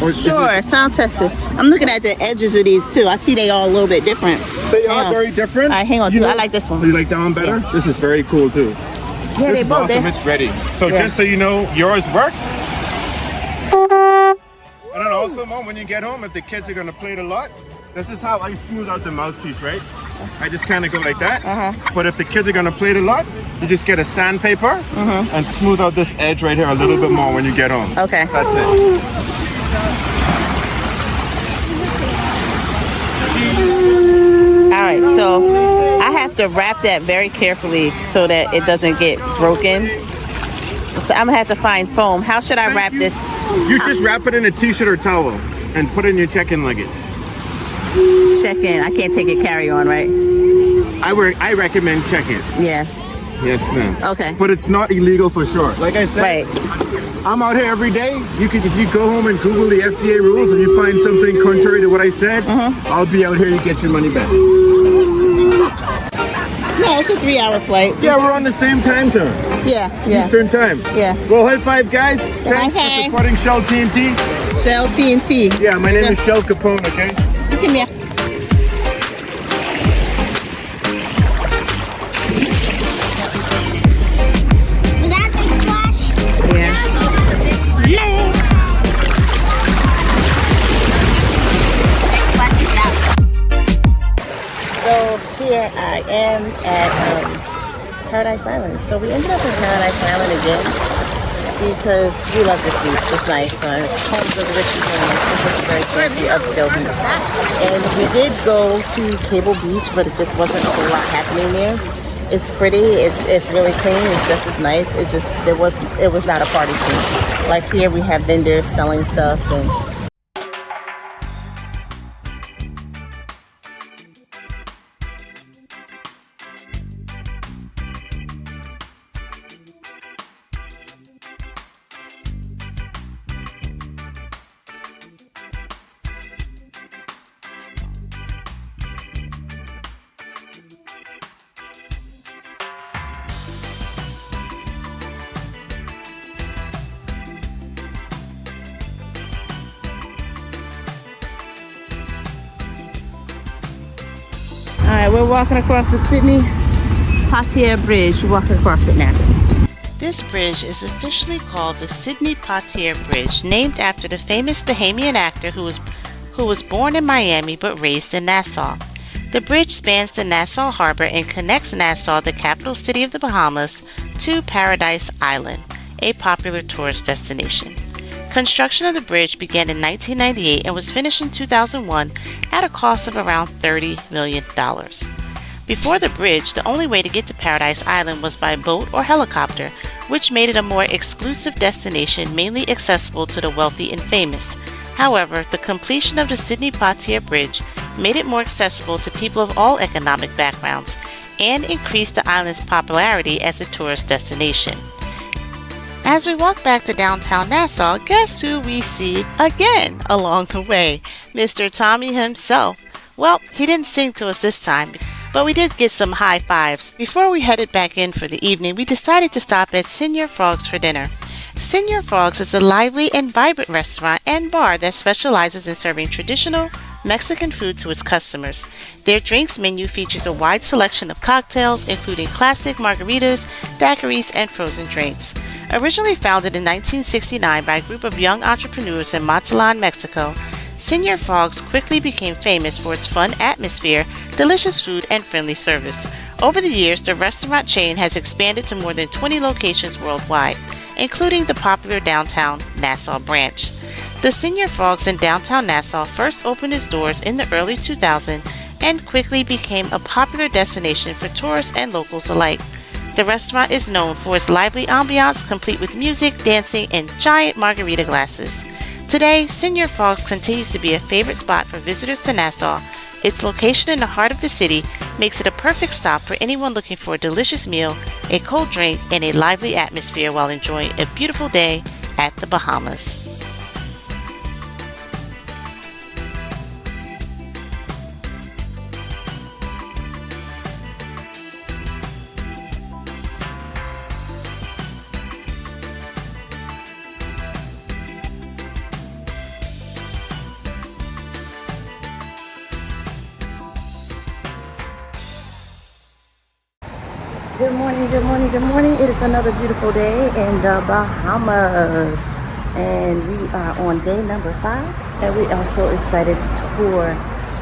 Or is Sure, it- sound tested. I'm looking at the edges of these too. I see they all a little bit different. They Hang are on. very different. All right, hang on. You know- I like this one. You like that one better? This is very cool too. Yeah, This they is both. awesome. It's ready. So Yeah. just so you know, yours works. And then also, Mom, when you get home, if the kids are gonna play it a lot, this is how I smooth out the mouthpiece, right? I just kind of go like that. But if the kids are gonna play it a lot, you just get a sandpaper and smooth out this edge right here a little bit more when you get home. Okay. That's it. All right, so I have to wrap that very carefully so that it doesn't get broken. So I'm gonna have to find foam. How should I wrap this? You just wrap it in a t-shirt or towel and put it in your check-in luggage. Check-in. I can't take it carry-on, right? I recommend check-in. Yeah. Yes, ma'am. Okay. But it's not illegal for sure. Like I said, Right. I'm out here every day. If you go home and Google the FDA rules and you find something contrary to what I said, I'll be out here to get your money back. No, it's a 3-hour flight. Yeah, we're on the same time zone. Yeah. Yeah. Eastern time. Yeah. Well, high five, guys. Thanks Okay. for supporting Shell TNT. Shell TNT. Yeah, my name is Shell Capone, okay? Give me a. Was that a big splash? Yeah. So here I am at Paradise Island. So we ended up in Paradise Island again. because we love this beach. It's nice. It's homes of the rich and famous. It's just a very fancy upscale beach. And we did go to Cable Beach, but it just wasn't a whole lot happening there. It's pretty. It's really clean. It's just as nice. It was not a party scene. Like here, we have vendors selling stuff and. Alright, we're walking across the Sydney Poitier Bridge. We're walking across it now. This bridge is officially called the Sidney Poitier Bridge, named after the famous Bahamian actor who was born in Miami but raised in Nassau. The bridge spans the Nassau Harbor and connects Nassau, the capital city of the Bahamas, to Paradise Island, a popular tourist destination. Construction of the bridge began in 1998 and was finished in 2001 at a cost of around $30 million. Before the bridge, the only way to get to Paradise Island was by boat or helicopter, which made it a more exclusive destination mainly accessible to the wealthy and famous. However, the completion of the Sidney Poitier Bridge made it more accessible to people of all economic backgrounds and increased the island's popularity as a tourist destination. As we walk back to downtown Nassau, guess who we see again along the way? Mr. Tommy himself. Well, he didn't sing to us this time, but we did get some high fives. Before we headed back in for the evening, we decided to stop at Señor Frog's for dinner. Señor Frog's is a lively and vibrant restaurant and bar that specializes in serving traditional Mexican food to its customers. Their drinks menu features a wide selection of cocktails, including classic margaritas, daiquiris, and frozen drinks. Originally founded in 1969 by a group of young entrepreneurs in Mazatlan, Mexico, Señor Frog's quickly became famous for its fun atmosphere, delicious food, and friendly service. Over the years, the restaurant chain has expanded to more than 20 locations worldwide, including the popular downtown Nassau branch. The Señor Frog's in downtown Nassau first opened its doors in the early 2000s and quickly became a popular destination for tourists and locals alike. The restaurant is known for its lively ambiance, complete with music, dancing, and giant margarita glasses. Today, Señor Frog's continues to be a favorite spot for visitors to Nassau. Its location in the heart of the city makes it a perfect stop for anyone looking for a delicious meal, a cold drink, and a lively atmosphere while enjoying a beautiful day at the Bahamas. Good morning, good morning, good morning. It is another beautiful day in the Bahamas. And we are on day number 5. And we are so excited to tour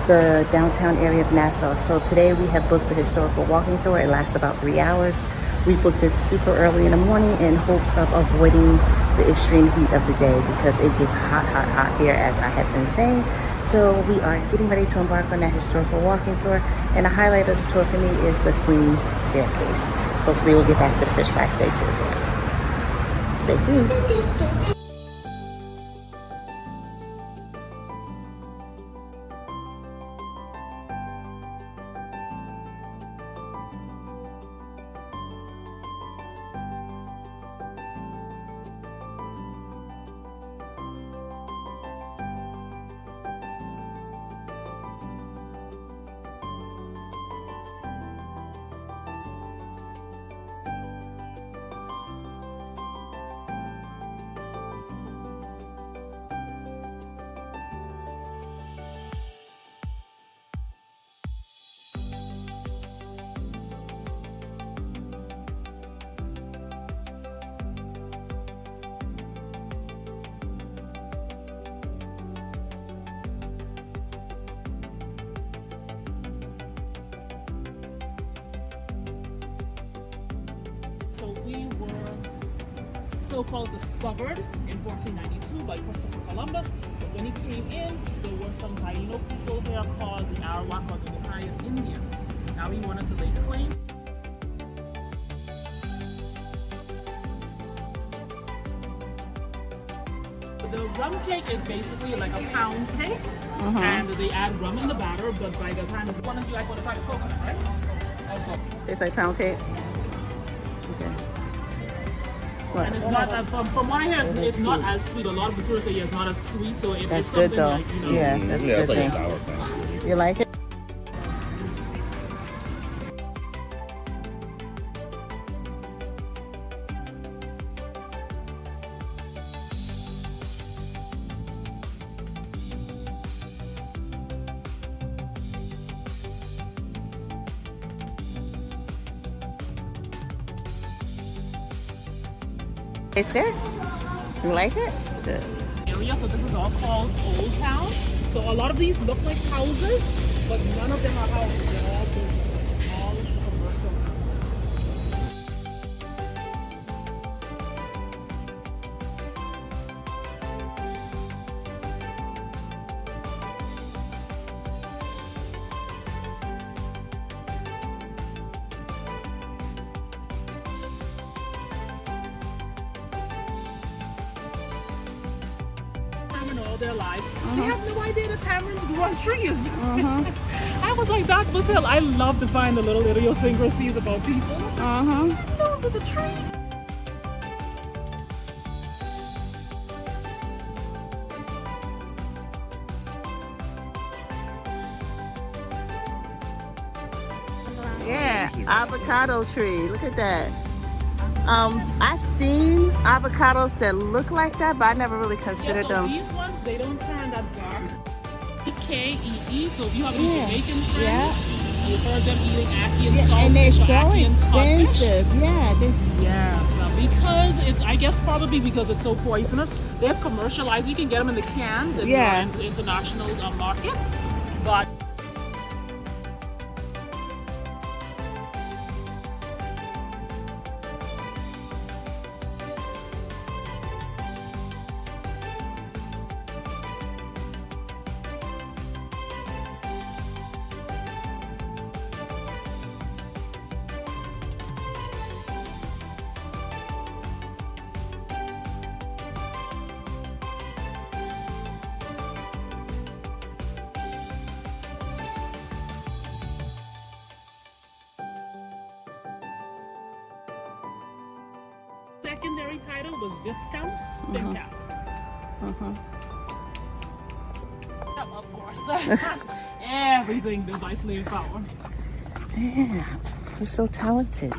the downtown area of Nassau. So today we have booked a historical walking tour. It lasts about 3 hours. We booked it super early in the morning in hopes of avoiding the extreme heat of the day because it gets hot, hot, hot here, as I have been saying. So we are getting ready to embark on that historical walking tour, and the highlight of the tour for me is the Queen's Staircase. Hopefully we'll get back to the fish fry today too. Stay tuned. so-called discovered in 1492 by Christopher Columbus. But when he came in, there were some Taino people here called the Arawak or the Hawaiian Indians. Now he wanted to lay claim. The rum cake is basically like a pound cake, and they add rum in the batter. But by the time, one of you guys want to try the coconut, right? Tastes like pound cake. Okay. What? And it's not from what I hear, it's not as sweet. A lot of the tourists say it's not as sweet. So if That's it's good something though. like, you know, Yeah, that's Yeah, good. it's like a Then. sour patch. You like it? It's good. You like it? Good. area. So this is all called Old Town. So a lot of these look like houses, but none of them are houses. They're all buildings, all commercial. All their lives, they have no idea that tamarins grew on trees. I was like, that was hell. I love to find the little idiosyncrasies about people. No, there's a tree. Yeah, avocado tree. Look at that. I've seen avocados that look like that, but I never really considered So them. these ones, they don't turn that dark. K-E-E. So if you have any Jamaican friends, you've heard them eating ackee and salt. And they're so ackee and codfish. expensive. Yeah. Yes, because it's, I guess probably because it's so poisonous, they have commercialized. You can get them in the cans in the international market, but secondary title was Viscount Fincastle. Of course. Everything built by slave power. Yeah, you're so talented.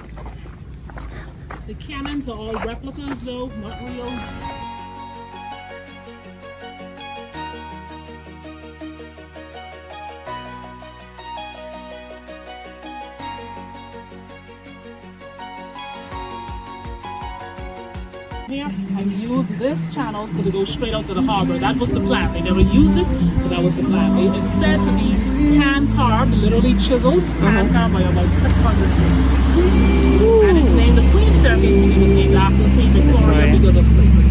The cannons are all replicas though, not real. Here and use this channel to go straight out to the harbor. That was the plan. They never used it, but that was the plan. It's said to be hand carved, literally chiseled, hand carved by about 600 slaves. And it's named the Queen's Staircase because it was named after Queen Victoria because of slavery.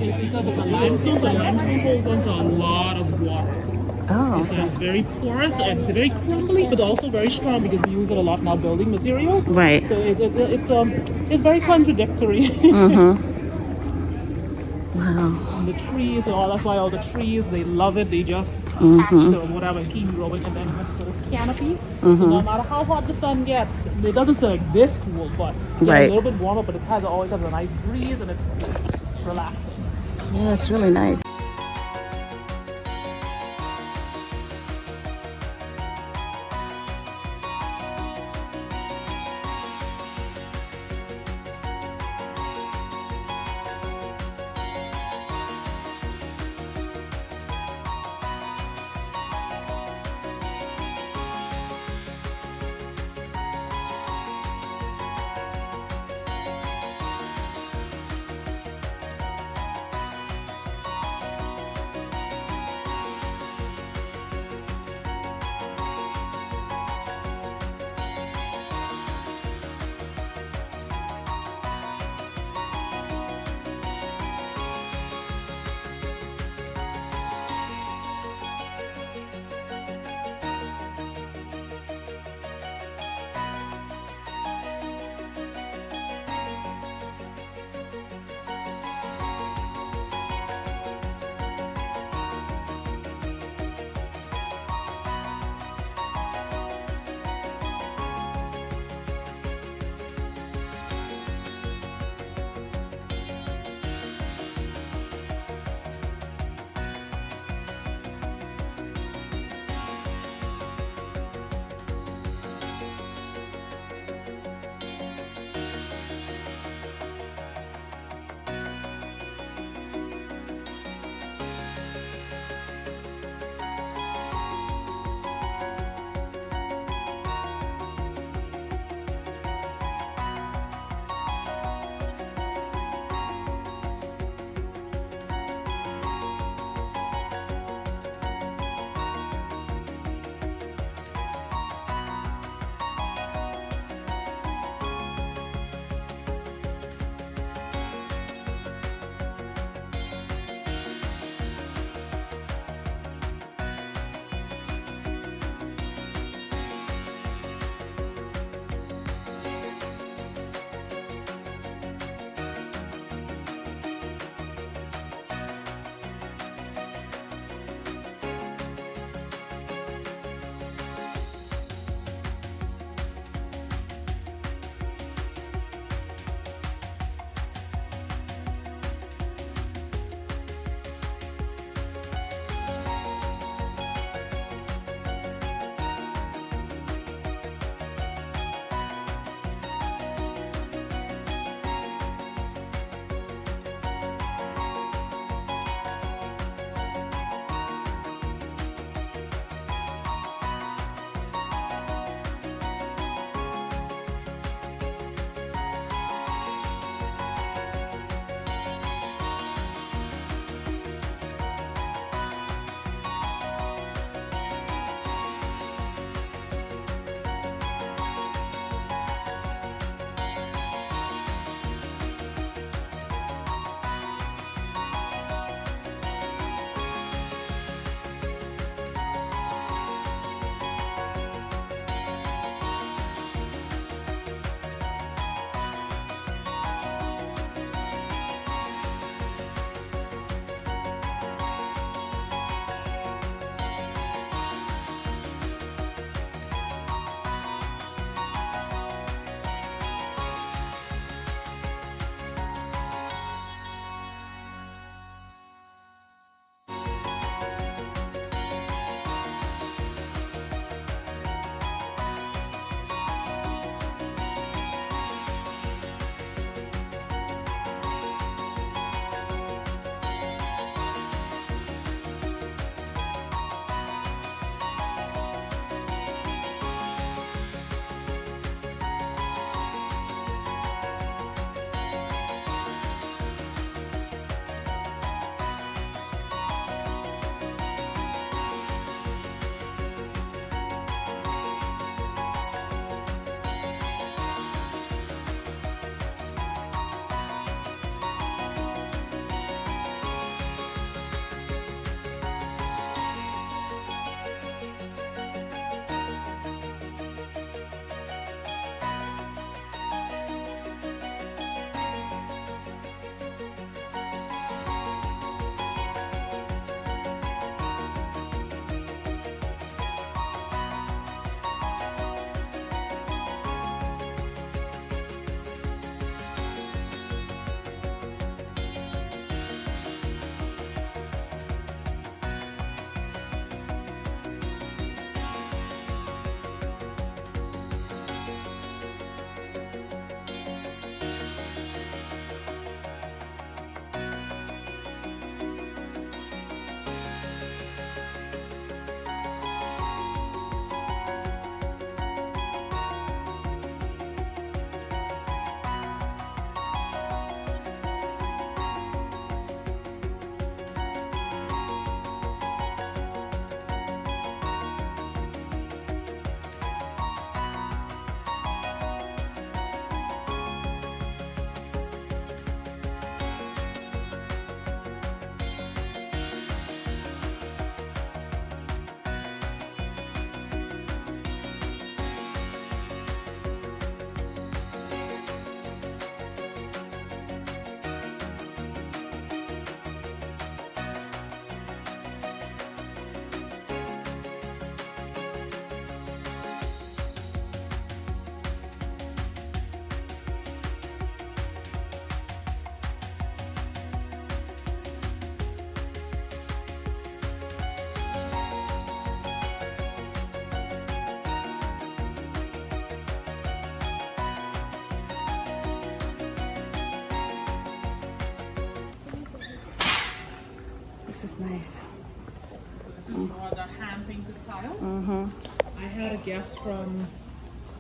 It's because of the limestone. So the limestone holds on to a lot of water. Oh, So it's very porous and it's very crumbly, but also very strong because we use it a lot in our building material. right. So it's very contradictory. Wow. And the trees and all, that's why all the trees, they love it. They just attach to whatever and keep growing. And then so this canopy, so no matter how hot the sun gets, it doesn't stay like this cool, but Right. a little bit warmer, but always has a nice breeze and it's relaxing. Yeah, it's really nice. This is nice. This is more the hand-painted tile. I had a guest from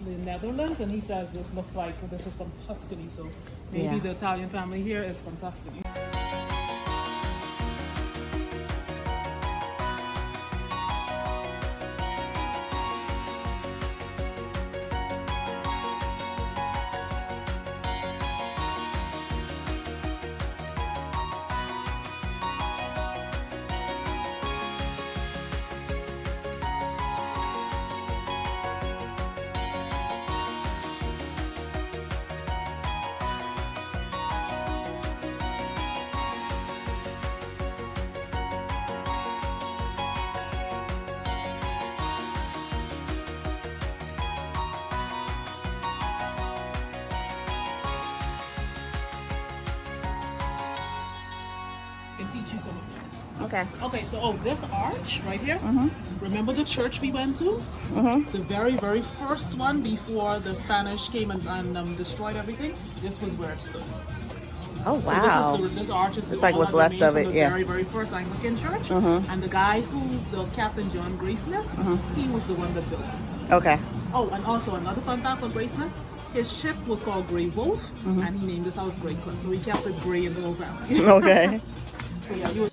the Netherlands, and he says this looks like this is from Tuscany. So maybe Yeah. the Italian family here is from Tuscany. Can teach you something. Okay. Okay, so this arch right here. Remember the church we went to? The very, very first one before the Spanish came and destroyed everything. This was where it stood. Oh, So wow. this arch is It's like all what's that left remains of from it, the yeah. very, very first Anglican church. And the guy the Captain John Graysmith, he was the one that built it. Okay. Oh, and also another fun fact on Graysmith, his ship was called Grey Wolf, and he named his house Grey Cliff. So he kept it Grey in the whole family. Okay. So yeah, you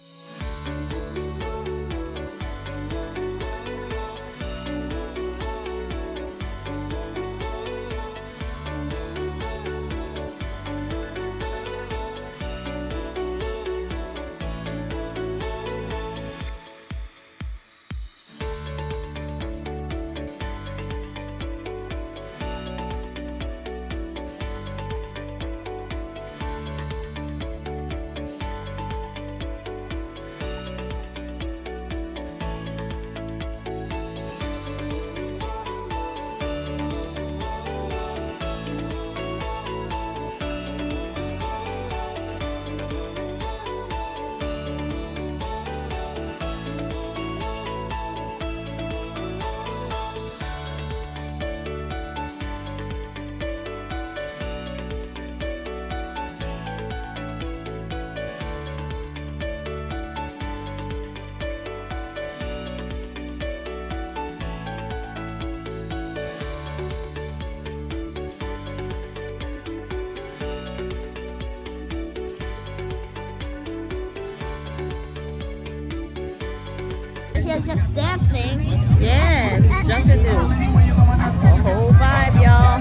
She's just dancing. Yeah, it's jumping new. A whole vibe, y'all.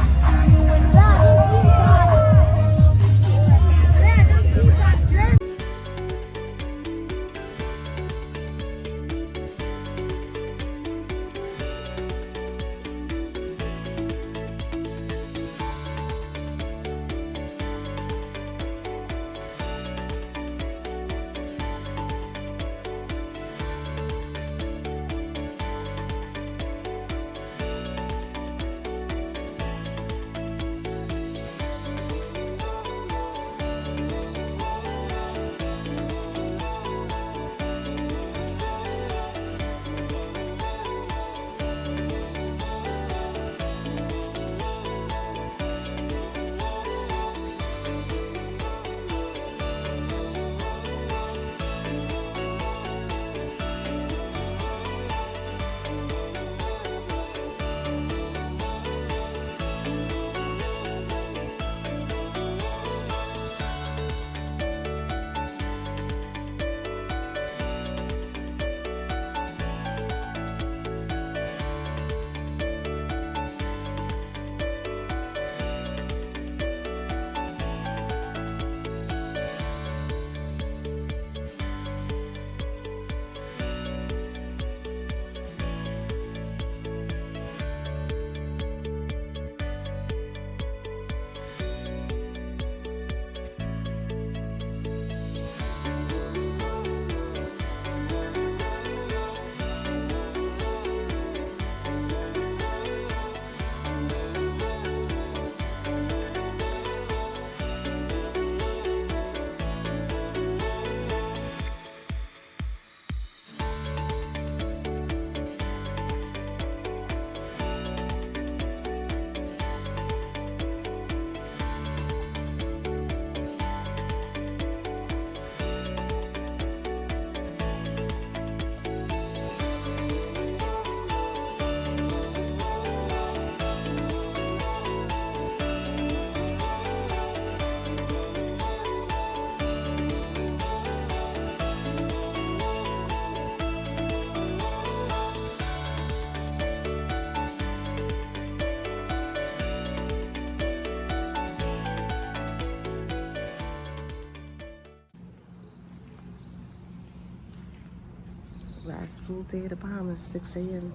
Last full day of the Bahamas, 6 a.m.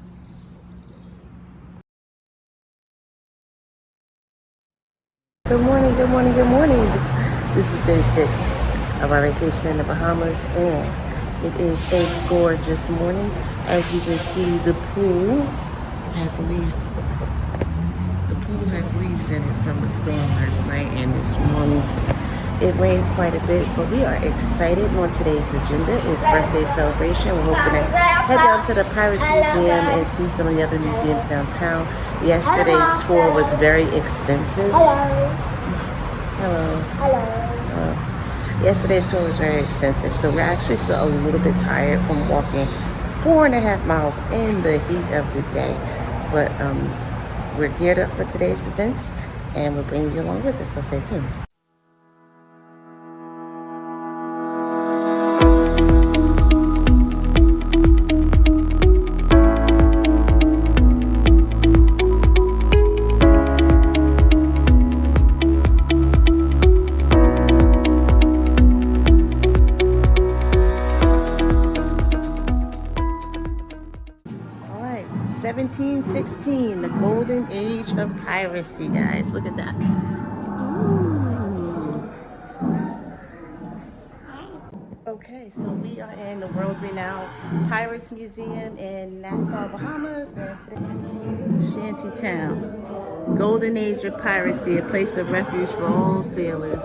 Good morning, good morning, good morning. This is day 6 of our vacation in the Bahamas, and it is a gorgeous morning. As you can see, the pool has leaves. The pool has leaves in it from the storm last night and this morning. It rained quite a bit, but we are excited. On today's agenda is birthday celebration. We're hoping to head down to the Pirates Museum and see some of the other museums downtown. Yesterday's tour was very extensive. Hello. Yesterday's tour was very extensive, so we're actually still a little bit tired from walking 4.5 miles in the heat of the day. But we're geared up for today's events, and we're bringing you along with us, so stay tuned. All right, 1716, the golden age of piracy, guys. Look at that. Ooh. Okay, so we are in the world-renowned Pirates Museum in Nassau, Bahamas, and today, Shantytown, golden age of piracy, a place of refuge for all sailors.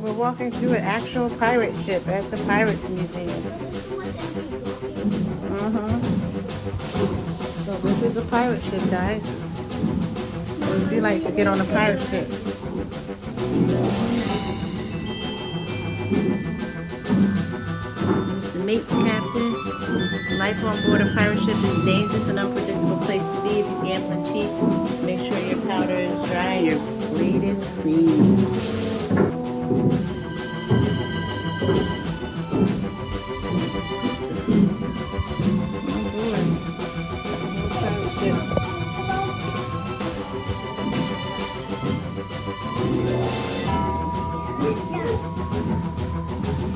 We're walking through an actual pirate ship at the Pirates Museum. So this is a pirate ship, guys. This is what it would be like to get on a pirate ship. It's the mate's captain. Life on board a pirate ship is dangerous and unpredictable place to be. If you're gambling cheap, make sure your powder is dry and your blade is clean.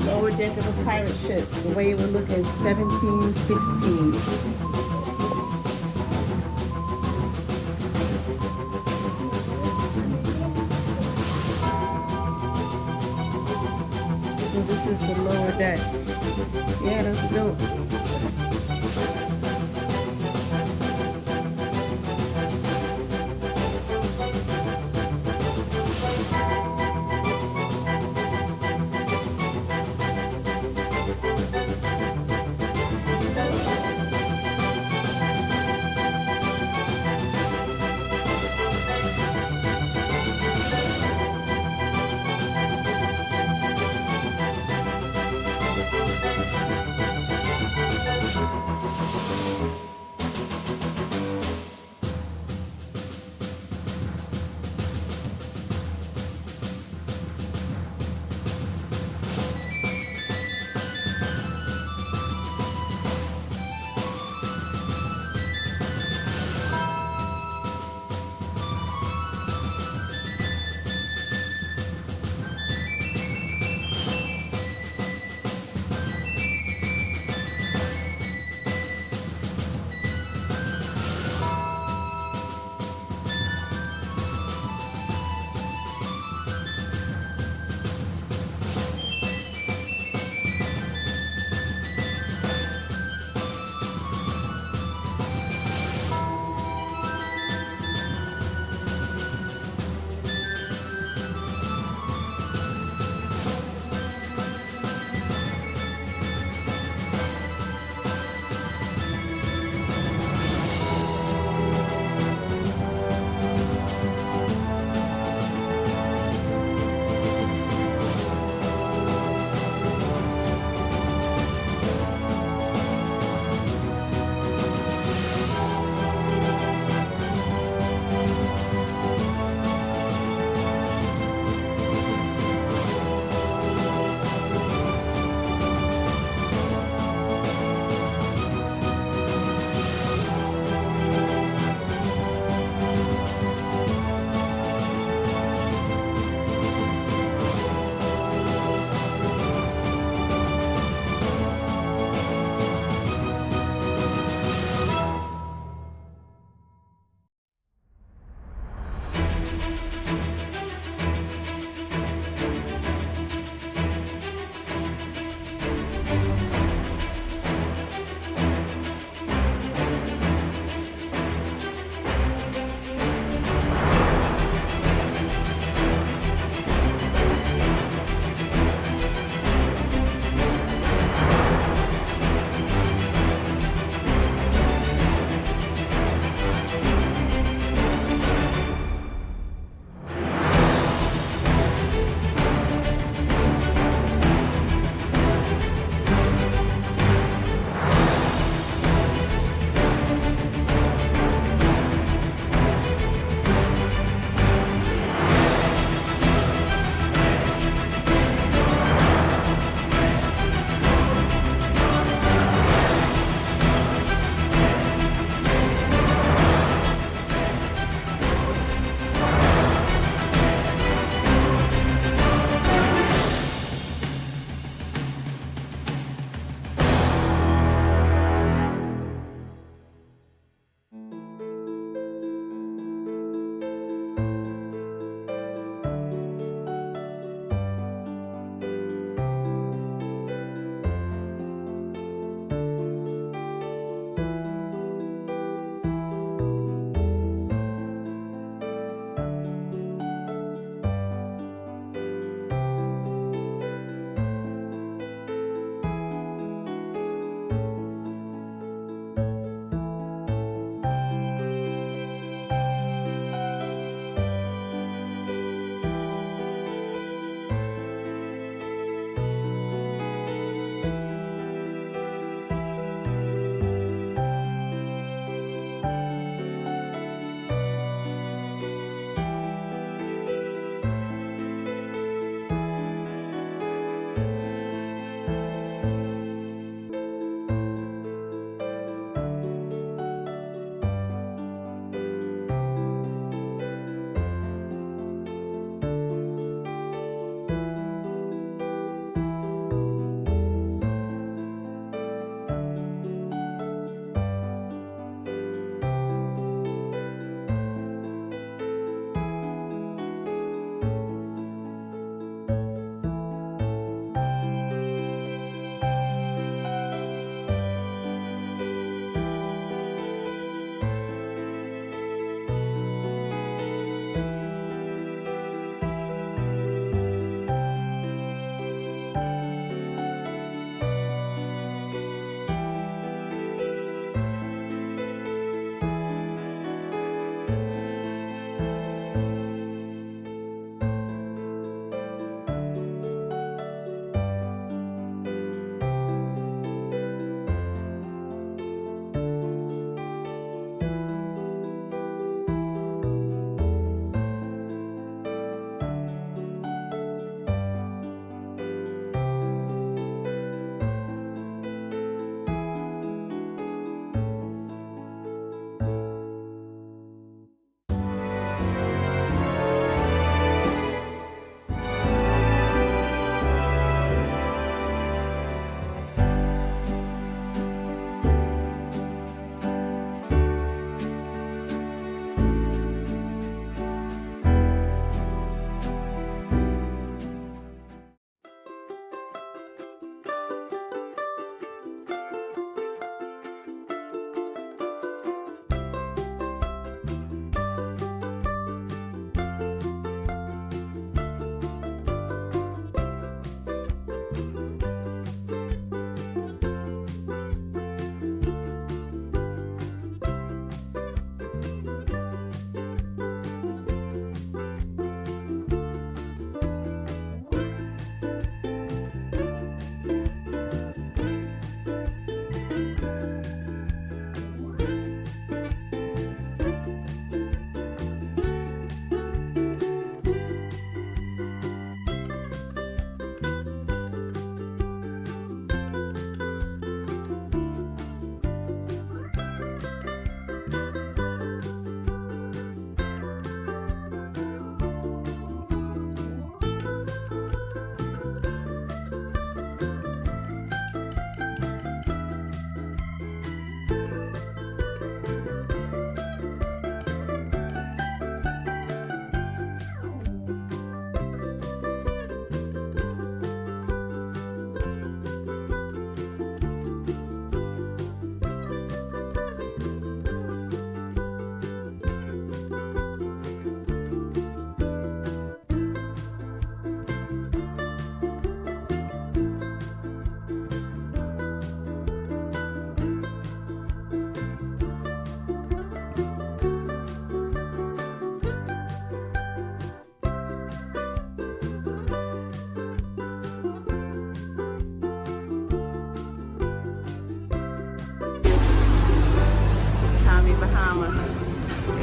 Lower deck of a pirate ship, the way it would look in 1716. So this is the lower deck. Yeah, that's dope.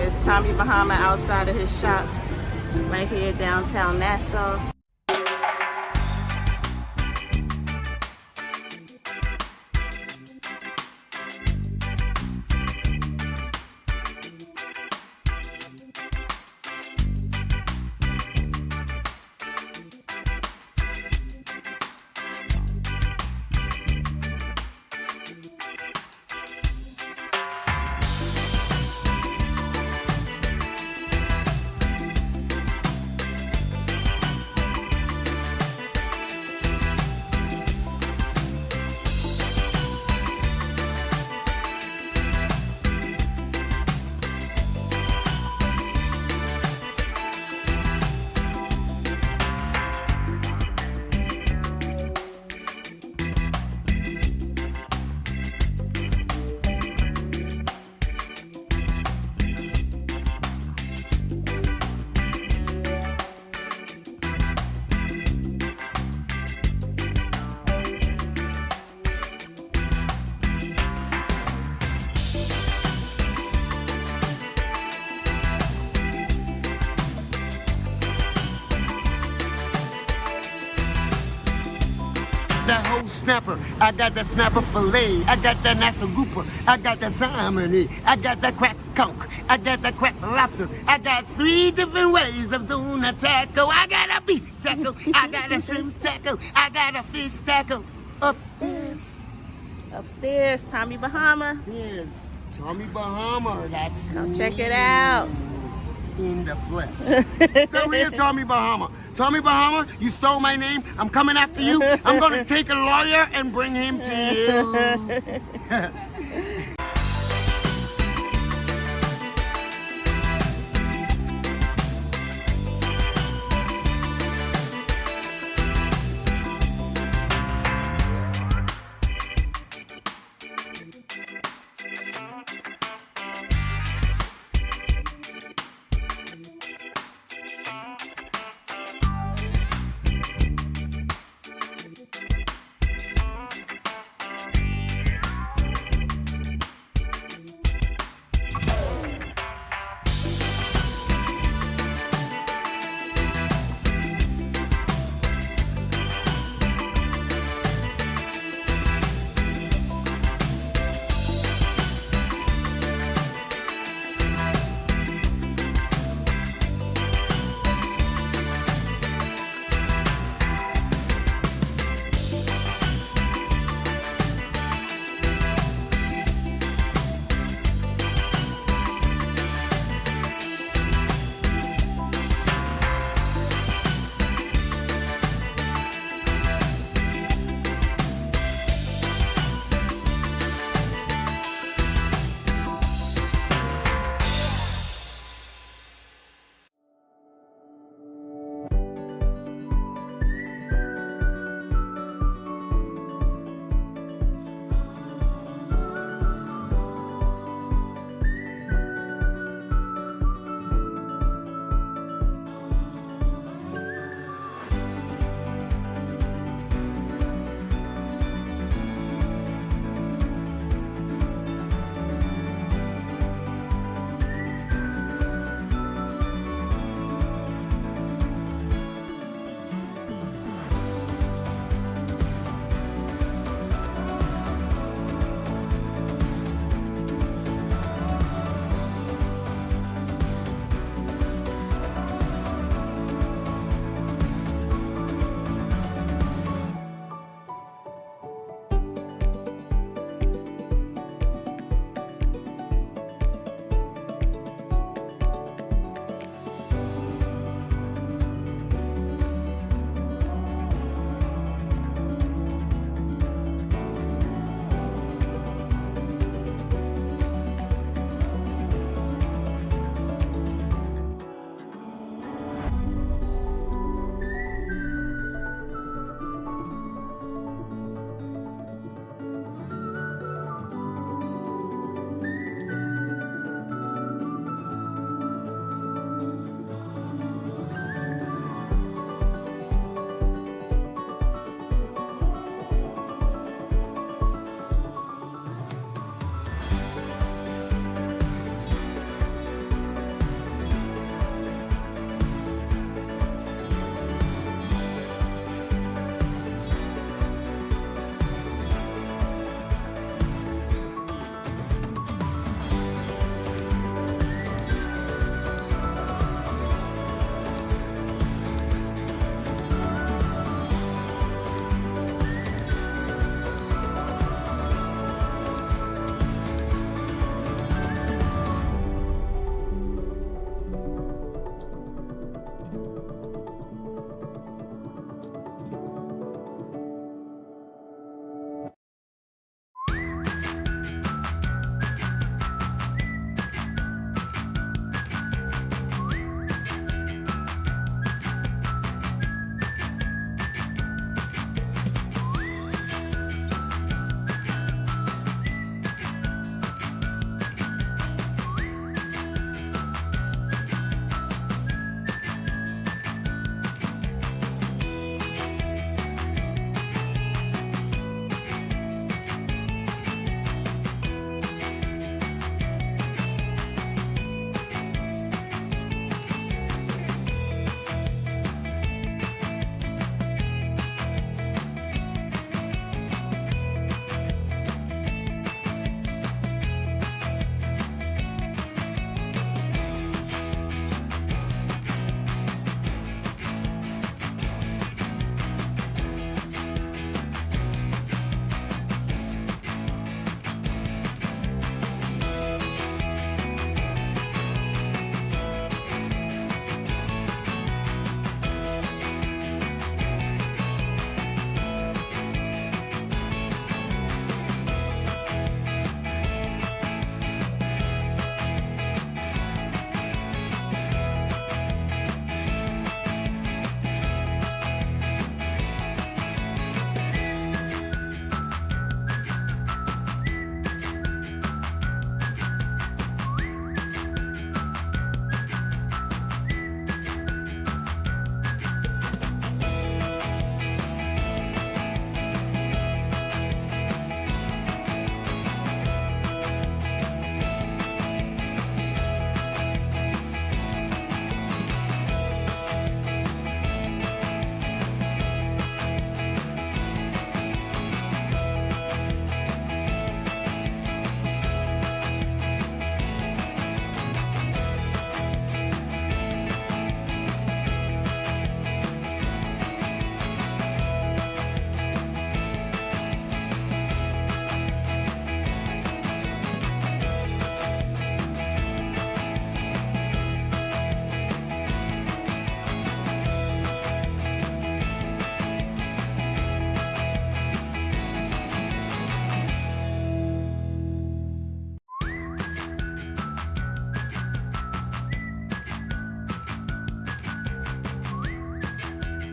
There's Tommy Bahama outside of his shop right here downtown Nassau. That whole snapper, I got the snapper fillet, I got the Nassau grouper, I got the salmon, I got the crack conch, I got the crack lobster, I got 3 different ways of doing a taco. I got a beef taco, I got a shrimp taco, I got a fish taco. Upstairs. Upstairs, Tommy Bahama. There's Tommy Bahama, that's Come check it out. in the flesh. The real Tommy Bahama. Tommy Bahama, you stole my name. I'm coming after you. I'm going to take a lawyer and bring him to you.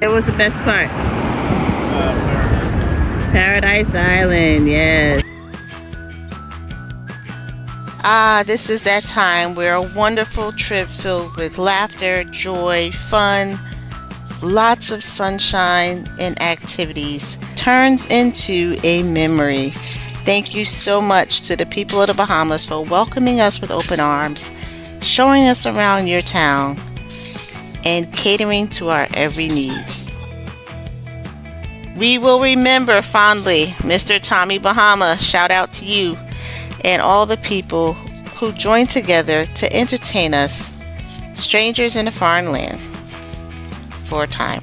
That was the best part. Paradise Island, yes. This is that time where a wonderful trip filled with laughter, joy, fun, lots of sunshine and activities turns into a memory. Thank you so much to the people of the Bahamas for welcoming us with open arms, showing us around your town, and catering to our every need. We will remember fondly Mr. Tommy Bahama. Shout out to you and all the people who joined together to entertain us, strangers in a foreign land, for a time.